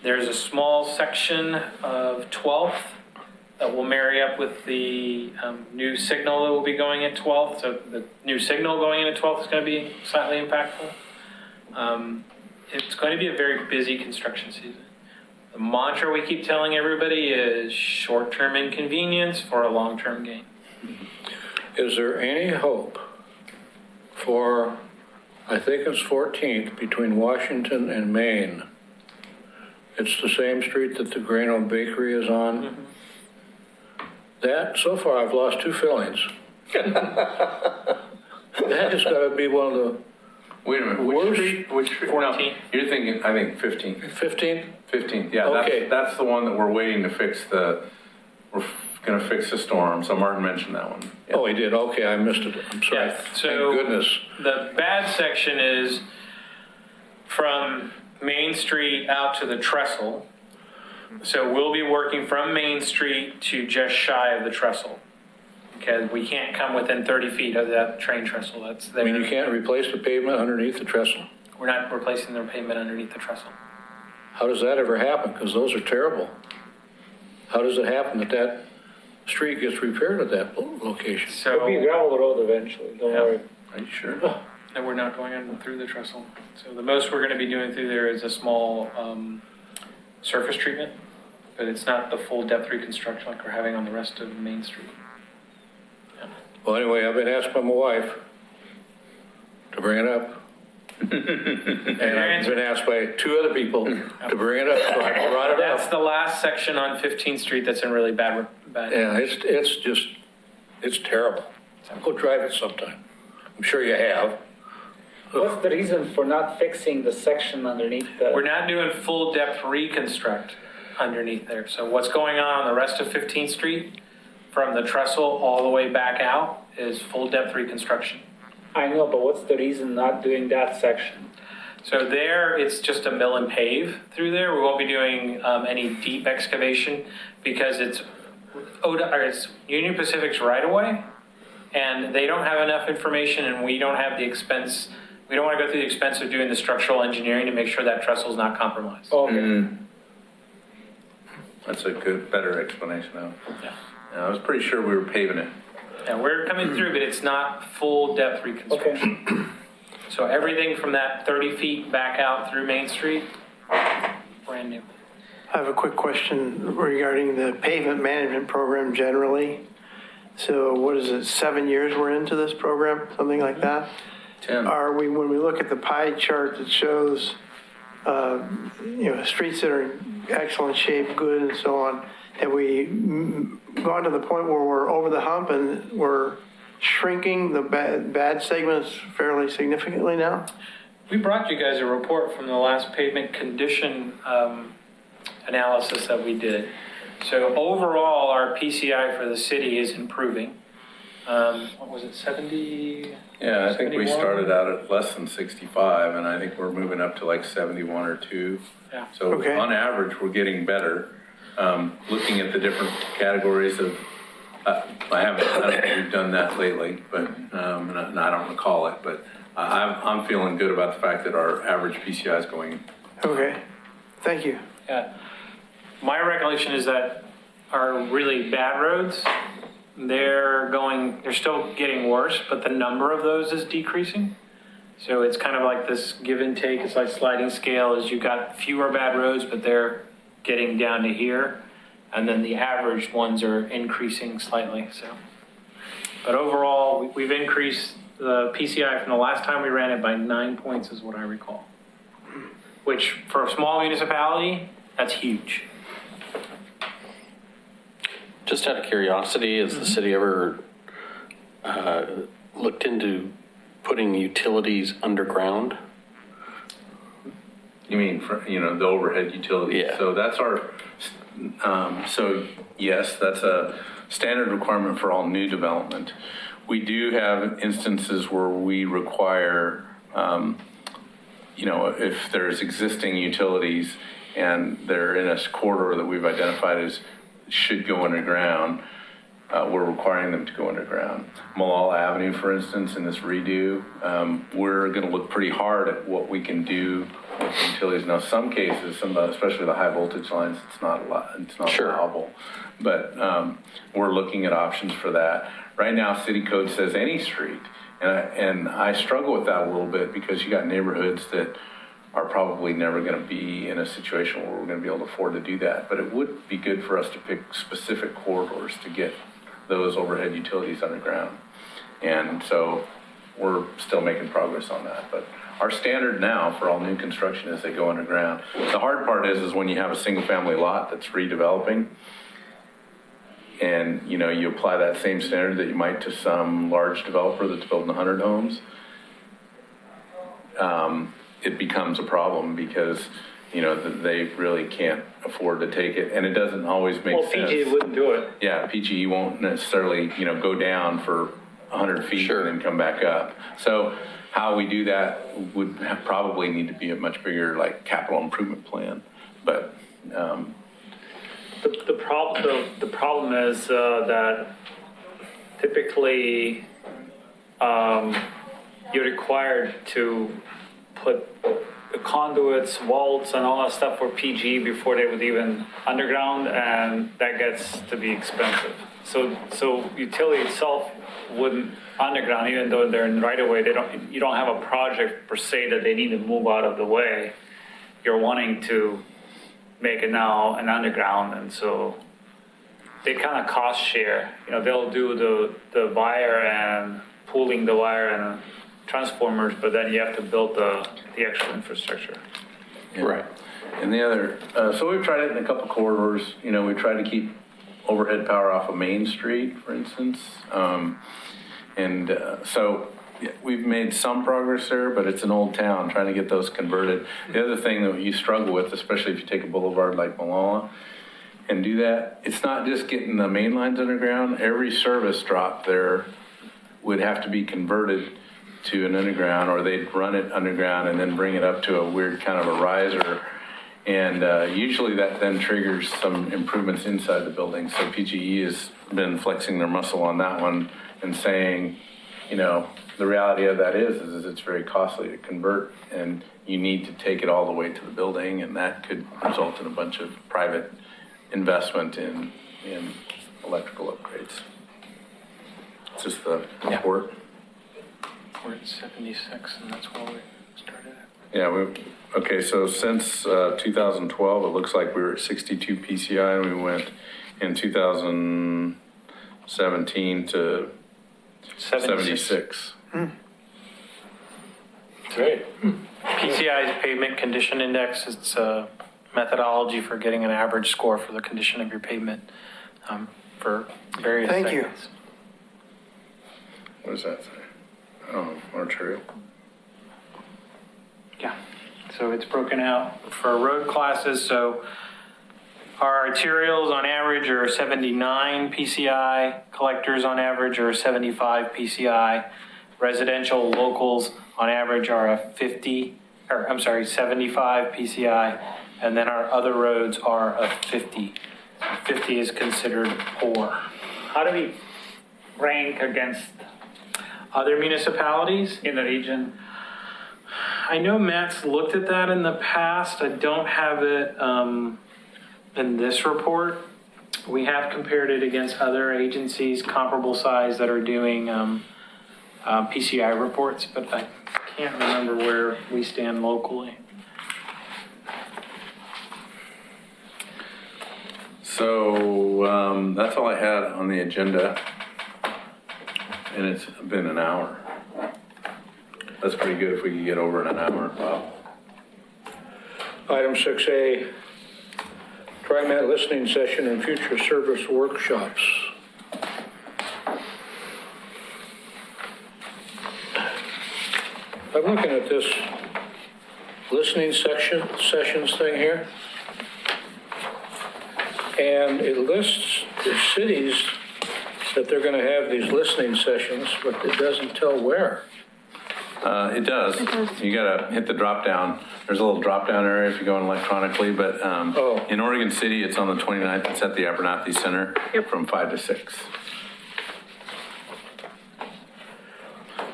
There's a small section of 12th that will marry up with the new signal that will be going at 12th. So the new signal going into 12th is going to be slightly impactful. It's going to be a very busy construction season. The mantra we keep telling everybody is short-term inconvenience for a long-term gain.
Is there any hope for, I think it's 14th, between Washington and Main? It's the same street that the Grano Bakery is on. That, so far, I've lost 2 fillings. That has got to be one of the
Wait a minute,
Worst-
which street?
14th.
No, you're thinking, I think 15th.
15th.
15th, yeah,
Okay.
that's the one that we're waiting to fix we're gonna fix the storm, so Martin mentioned that one. Yeah.
Oh, he did. Okay, I missed it. I'm sorry.
Yeah, so-
Thank goodness.
The bad section is from Main Street out to the trestle. So we'll be working from Main Street to just shy of the trestle. Because we can't come within 30 feet of that train trestle. That's
I
there.
mean, you can't replace the pavement underneath the trestle.
We're not replacing their pavement underneath the trestle.
How does that ever happen? Because those are terrible. How does it happen that that street gets repaired at that location?
It'll be
So,
gravel road eventually, don't worry.
Are you sure?
and we're not going through the trestle. So the most we're going to be doing through there is a small surface treatment, but it's not the full depth reconstruction like we're having on the rest of Main Street.
Well, anyway, I've been asked by my wife to bring it up. And I've been asked by 2 other people to bring it up, so I brought it
That's
up.
the last section on 15th Street that's in really bad.
Yeah, it's terrible. Go drive it sometime. I'm sure you have.
What's the reason for not fixing the section underneath the?
We're not doing full depth reconstruct. underneath there. So what's going on the rest of 15th Street, from the trestle all the way back out, is full depth reconstruction.
I know, but what's the reason not doing that section?
So there, it's just a mill and pave through there. We won't be doing any deep excavation because it's Union Pacific's right away, and they don't have enough information, and we don't have the expense. We don't want to go through the expense of doing the structural engineering to make sure that trestle is not compromised.
Okay.
That's a good, better explanation now.
Yeah.
I was pretty sure we were paving it.
And we're coming through, but it's not full depth reconstruction.
Okay.
So everything from that 30 feet back out through Main Street, brand new.
I have a quick question regarding the pavement management program generally. So what is it, 7 years we're into this program, something like that?
10.
Are we, when we look at the pie chart that shows, streets that are in excellent shape, good and so on, have we gone to the point where we're over the hump and we're shrinking the bad segments fairly significantly now?
We brought you guys a report from the last pavement condition analysis that we did. So overall, our PCI for the city is improving. What was it, 70?
Yeah, I think we
71?
started out at less than 65, and I think we're moving up to like 71 or 2.
Yeah.
So
Okay.
on average, we're getting better. Looking at the different categories of, I don't think we've done that lately, but and I don't recall it, but I'm feeling good about the fact that our average PCI is going.
Okay, thank you.
Yeah. My recollection is that our really bad roads, they're still getting worse, but the number of those is decreasing. So it's kind of like this give and take. It's like sliding scale. As you've got fewer bad roads, but they're getting down to here. And then the average ones are increasing slightly. So, but overall, we've increased the PCI from the last time we ran it by 9 points is what I recall. Which for a small municipality, that's huge.
Just out of curiosity, has the city ever looked into putting utilities underground?
You mean, the overhead utilities?
Yeah.
So that's so yes, that's a standard requirement for all new development. We do have instances where we require, if there's existing utilities and they're in a corridor that we've identified as should go underground, we're requiring them to go underground. Malal Avenue, for instance, in this redo, we're going to look pretty hard at what we can do with utilities. Now, some cases, especially the high voltage lines, it's not allowable. But we're looking at options for that. Right now, city code says any street, and I struggle with that a little bit because you got neighborhoods that are probably never going to be in a situation where we're going to be able to afford to do that. But it would be good for us to pick specific corridors to get those overhead utilities underground. And so we're still making progress on that. But our standard now for all new construction is they go underground. The hard part is when you have a single family lot that's redeveloping and you apply that same standard that you might to some large developer that's building 100 homes, it becomes a problem because they really can't afford to take it, and it doesn't always make sense.
Well, PG wouldn't do it.
Yeah, PGE won't necessarily, go down for 100 feet and then come back up. So how we do that would probably need to be a much bigger, capital improvement plan. But
The problem is that typically you're required to put the conduits, vaults, and all that stuff for PG before they would even underground, and that gets to be expensive. So utility itself wouldn't underground, even though they're in right of way. You don't have a project per se that they need to move out of the way. You're wanting to make it now an underground, and so they kind of cost share. They'll do the wire and pooling the wire and transformers, but then you have to build the actual infrastructure.
Yeah. Right. And the other, so we've tried it in a couple corridors. We tried to keep overhead power off of Main Street, for instance. So we've made some progress there, but it's an old town, trying to get those converted. The other thing that you struggle with, especially if you take a boulevard like Malala and do that, it's not just getting the main lines underground. Every service drop there would have to be converted to an underground, or they'd run it underground and then bring it up to a weird kind of a riser. And usually that then triggers some improvements inside the building. So PGE has been flexing their muscle on that one and saying, you know, the reality of that is it's very costly to convert, and you need to take it all the way to the building, and that could result in a bunch of private investment in electrical upgrades. It's just the report.
We're at 76, and that's where we started at.
Yeah, okay, so since 2012, it looks like we were at 62 PCI, and we went in 2017 to 76.
Great.
PCI's pavement condition index, it's a methodology for getting an average score for the condition of your pavement for various
Thank you.
segments.
What does that say? Oh, arterial.
Yeah, so it's broken out for road classes. So our arterials on average are 79 PCI, collectors on average are 75 PCI, residential locals on average are a 75 PCI, and then our other roads are a 50. 50 is considered poor.
How do we rank against
Other municipalities?
in the region?
I know Matt's looked at that in the past. I don't have it in this report. We have compared it against other agencies comparable size that are doing PCI reports, but I can't remember where we stand locally.
So that's all I had on the agenda, and it's been an hour. That's pretty good if we can get over in an hour. Wow.
Item 6A, TriMet listening session and future service workshops. I'm looking at this listening sessions thing here, and it lists the cities that they're going to have these listening sessions, but it doesn't tell where.
It does. You gotta hit the drop down. There's a little drop down area if you're going electronically, but in Oregon City, it's on the 29th. It's at the Abernathy Center from 5 to 6.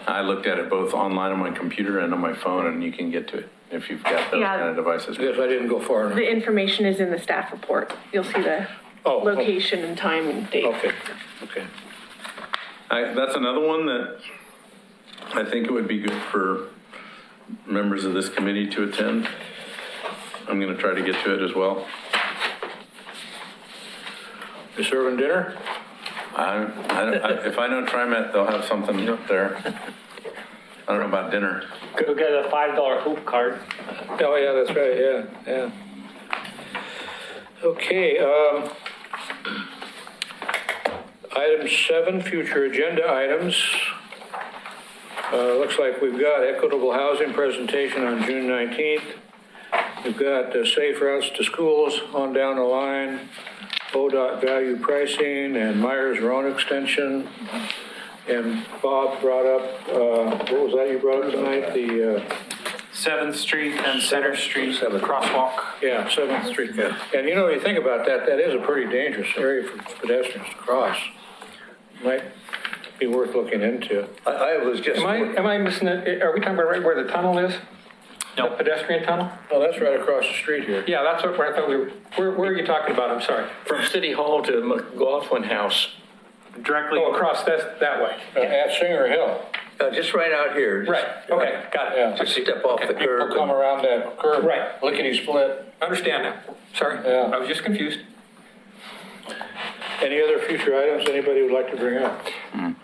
I looked at it both online on my computer and on my phone, and you can get to it if you've got those kind of devices.
I guess I didn't go far enough.
The information is in the staff report. You'll see the location and time and date.
Okay.
That's another one that I think it would be good for members of this committee to attend. I'm going to try to get to it as well.
You serving dinner?
If I know TriMet, they'll have something up there. I don't know about dinner.
Go get a $5 hoop card.
Oh, yeah, that's right, yeah. Okay, item 7, future agenda items. Looks like we've got equitable housing presentation on June 19th. We've got safe routes to schools on down the line, ODOT value pricing, and Myers Road extension. And Bob brought up, what was that you brought up tonight? The
7th Street and Center Street crosswalk.
Yeah, 7th Street. Yeah. And you know, you think about that, that is a pretty dangerous area for pedestrians to cross. Might be worth looking into.
I was just.
Am I missing it? Are we talking about right where the tunnel is?
No.
The pedestrian tunnel?
Oh, that's right across the street here.
Yeah, that's where I thought we were. Where are you talking about? I'm sorry.
From City Hall to McLaughlin House.
Directly.
Oh, across that way.
At Singer Hill.
Just right out here.
Right, okay, got it.
Yeah.
Just step off the curb.
People come around that curve.
Right.
Lickety split.
Understand now. Sorry,
Yeah.
I was just confused.
Any other future items anybody would like to bring up?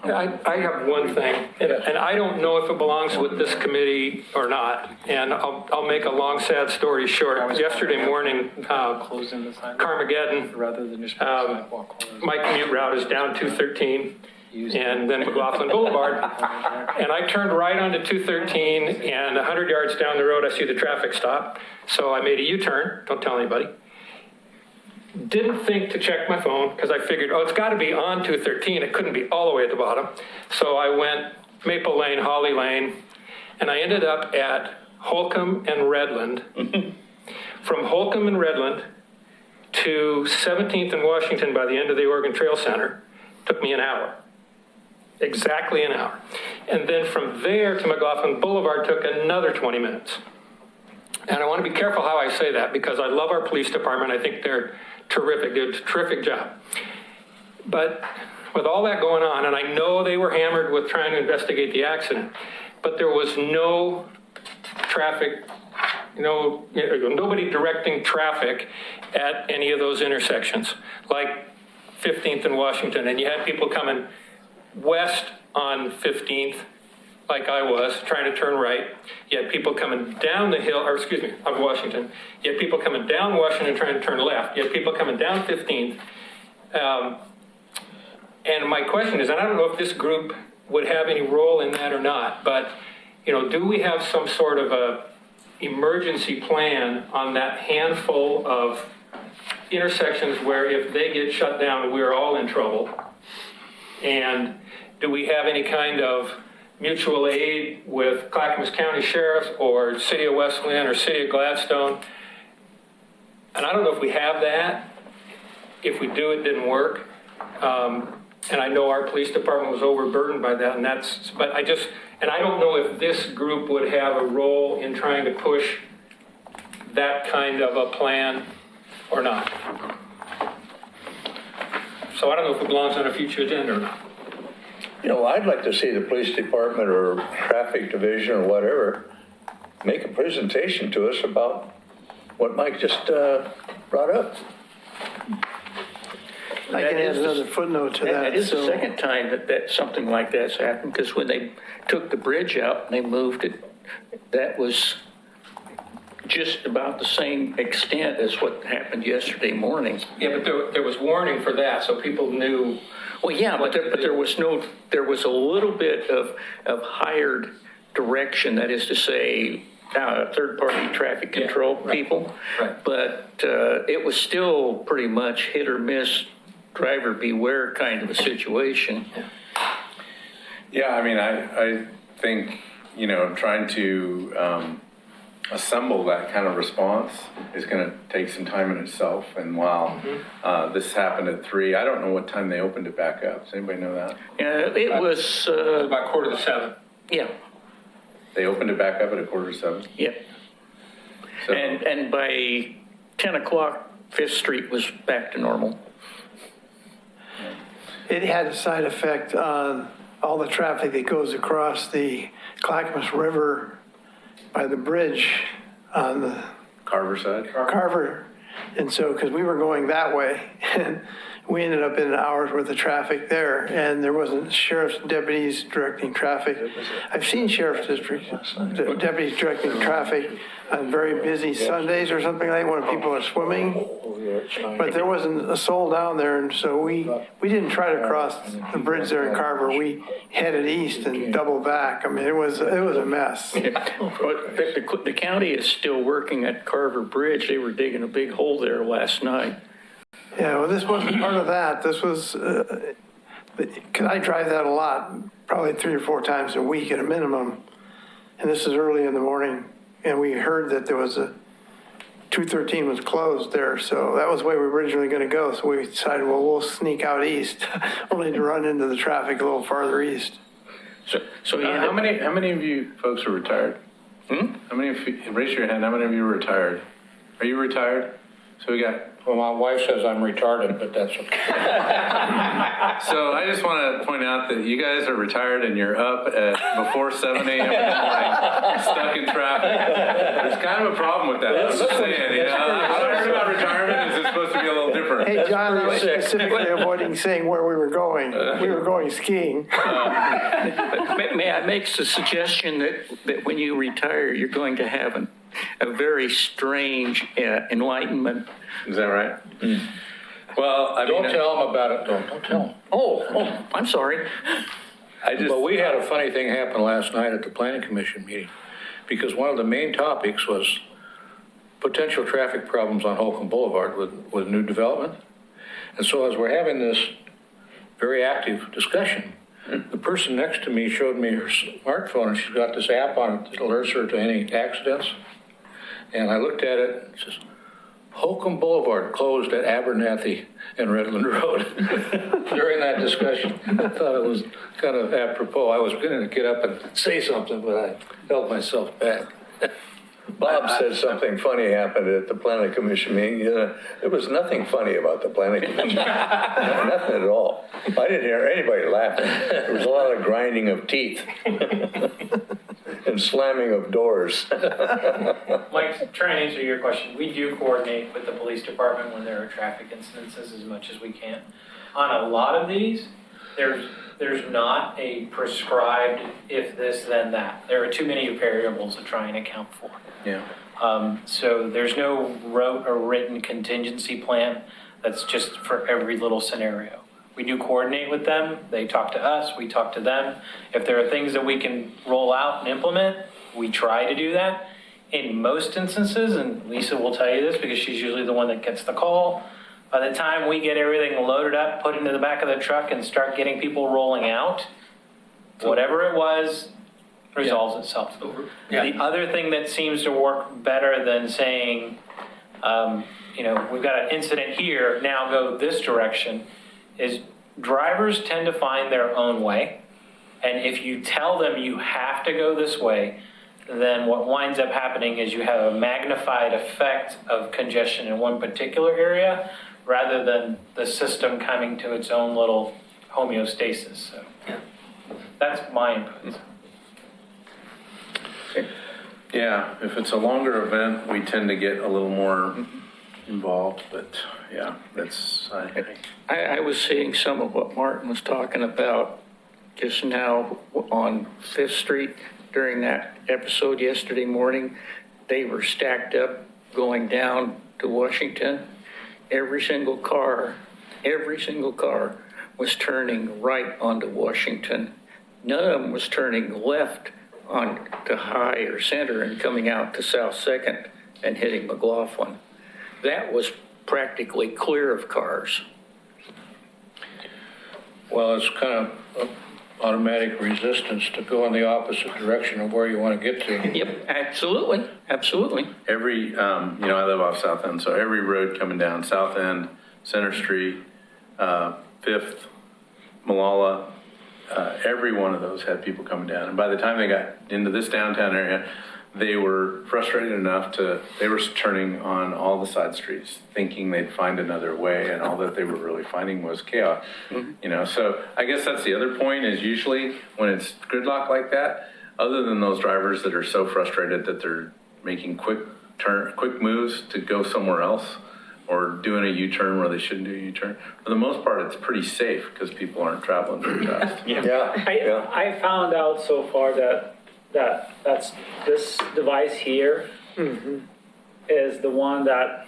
I have one thing, and I don't know if it belongs with this committee or not, and I'll make a long, sad story short. Yesterday morning,
closing the sidewalk
Carmageddon,
rather than just sidewalk closed.
my commute route is down 213, and then McLaughlin Boulevard. And I turned right onto 213, and 100 yards down the road, I see the traffic stop. So I made a U-turn, don't tell anybody. Didn't think to check my phone, because I figured, oh, it's got to be on 213. It couldn't be all the way at the bottom. So I went Maple Lane, Holly Lane, and I ended up at Holcomb and Redland. From Holcomb and Redland to 17th and Washington by the end of the Oregon Trail Center took me an hour. Exactly an hour. And then from there to McLaughlin Boulevard took another 20 minutes. And I want to be careful how I say that because I love our police department. I think they're terrific. They did a terrific job. But with all that going on, and I know they were hammered with trying to investigate the accident, but there was no traffic, nobody directing traffic at any of those intersections, like 15th and Washington. And you had people coming west on 15th, like I was, trying to turn right. You had people coming down the hill, of Washington. You had people coming down Washington trying to turn left. You had people coming down 15th. And my question is, and I don't know if this group would have any role in that or not, but, do we have some sort of a emergency plan on that handful of intersections where if they get shut down, we're all in trouble? And do we have any kind of mutual aid with Clackamas County Sheriff or City of Westland or City of Gladstone? And I don't know if we have that. If we do, it didn't work. And I know our police department was overburdened by that, but I don't know if this group would have a role in trying to push that kind of a plan or not. So I don't know if it belongs on a future agenda or not.
I'd like to see the police department or traffic division or whatever make a presentation to us about what Mike just brought up.
I can add another footnote to that.
That is the
So-
second time that something like that's happened, because when they took the bridge out and they moved it, that was just about the same extent as what happened yesterday morning.
Yeah, but there was warning for that, so people knew.
Well, yeah, but there was a little bit of hired direction, that is to say, third-party traffic control people.
Right.
But it was still pretty much hit or miss, driver beware kind of a situation.
Yeah, I think, trying to assemble that kind of response is going to take some time in itself. And while this happened at 3, I don't know what time they opened it back up. Does anybody know that?
It was...
about 6:45.
Yeah.
They opened it back up at 6:45?
Yeah.
So,
And by 10 o'clock, 5th Street was back to normal.
It had a side effect on all the traffic that goes across the Clackamas River by the bridge on the
Carver side?
Carver. And so, because we were going that way, and we ended up in an hour's worth of traffic there, and there wasn't sheriff's deputies directing traffic. I've seen sheriff's deputies directing traffic on very busy Sundays or something like that when people are swimming, but there wasn't a soul down there, and so we didn't try to cross the bridge there in Carver. We headed east and doubled back. It was a mess.
But the county is still working at Carver Bridge. They were digging a big hole there last night.
Yeah, well, this wasn't part of that. This was, because I drive that a lot, probably 3 or 4 times a week at a minimum. And this is early in the morning, and we heard that there was 213 was closed there, so that was the way we were originally going to go. So we decided, well, we'll sneak out east, only to run into the traffic a little farther east.
So
how many of you folks are retired? How many of you, raise your hand, how many of you are retired? Are you retired? So we got...
Well, my wife says I'm retarded, but that's okay.
So I just want to point out that you guys are retired and you're up at before 7 a.m. in the morning, stuck in traffic. There's kind of a problem with that. I'm just saying, I heard about retirement. Is it supposed to be a little different?
Hey, John, I was specifically avoiding saying where we were going. We were going skiing.
may I make the suggestion that when you retire, you're going to have a very strange enlightenment.
Is that right? Well, I mean,
Don't tell them about it, don't tell them.
Oh, I'm sorry.
But we had a funny thing happen last night at the planning commission meeting, because one of the main topics was potential traffic problems on Holcomb Boulevard with new development. And so as we're having this very active discussion, the person next to me showed me her smartphone, and she's got this app on it that alerts her to any accidents. And I looked at it, it says, Holcomb Boulevard closed at Abernathy and Redland Road during that discussion. I thought it was kind of apropos. I was going to get up and say something, but I held myself back.
Bob said something funny happened at the planning commission meeting. There was nothing funny about the planning commission. Nothing at all. I didn't hear anybody laughing. There was a lot of grinding of teeth and slamming of doors.
Mike, trying to answer your question, we do coordinate with the police department when there are traffic incidences as much as we can. On a lot of these, there's not a prescribed if this, then that. There are too many variables to try and account for.
yeah.
So there's no wrote or written contingency plan that's just for every little scenario. We do coordinate with them. They talk to us, we talk to them. If there are things that we can roll out and implement, we try to do that. In most instances, and Lisa will tell you this because she's usually the one that gets the call, by the time we get everything loaded up, put into the back of the truck and start getting people rolling out, whatever it was resolves itself.
Yeah.
The other thing that seems to work better than saying, we've got an incident here, now go this direction, is drivers tend to find their own way. And if you tell them you have to go this way, then what winds up happening is you have a magnified effect of congestion in one particular area rather than the system coming to its own little homeostasis. So that's my input.
Yeah, if it's a longer event, we tend to get a little more involved, but yeah, that's,
I was seeing some of what Martin was talking about just now on Fifth Street during that episode yesterday morning. They were stacked up going down to Washington. Every single car was turning right onto Washington. None of them was turning left on to High or Center and coming out to South Second and hitting McLaughlin. That was practically clear of cars.
Well, it's kind of automatic resistance to go in the opposite direction of where you want to get to.
Yep, absolutely, absolutely.
every, I live off South End, so every road coming down, South End, Center Street, Fifth, Malala, every one of those had people coming down. And by the time they got into this downtown area, they were frustrated enough they were turning on all the side streets, thinking they'd find another way, and all that they were really finding was chaos. So I guess that's the other point, is usually when it's gridlock like that, other than those drivers that are so frustrated that they're making quick moves to go somewhere else, or doing a U-turn where they shouldn't do a U-turn. For the most part, it's pretty safe because people aren't traveling too fast.
I found out so far that's this device here is the one that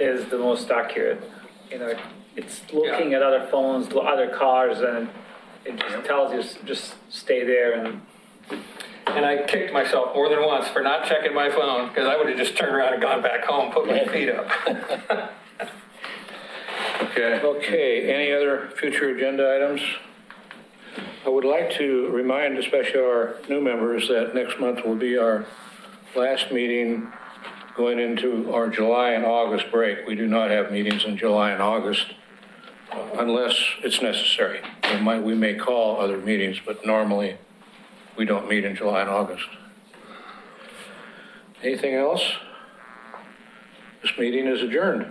is the most accurate. It's looking at other phones, other cars, and it just tells you just stay there.
And I kicked myself more than once for not checking my phone, because I would have just turned around and gone back home, put my feet up.
Okay, any other future agenda items? I would like to remind especially our new members that next month will be our last meeting going into our July and August break. We do not have meetings in July and August unless it's necessary. We may call other meetings, but normally we don't meet in July and August. Anything else? This meeting is adjourned.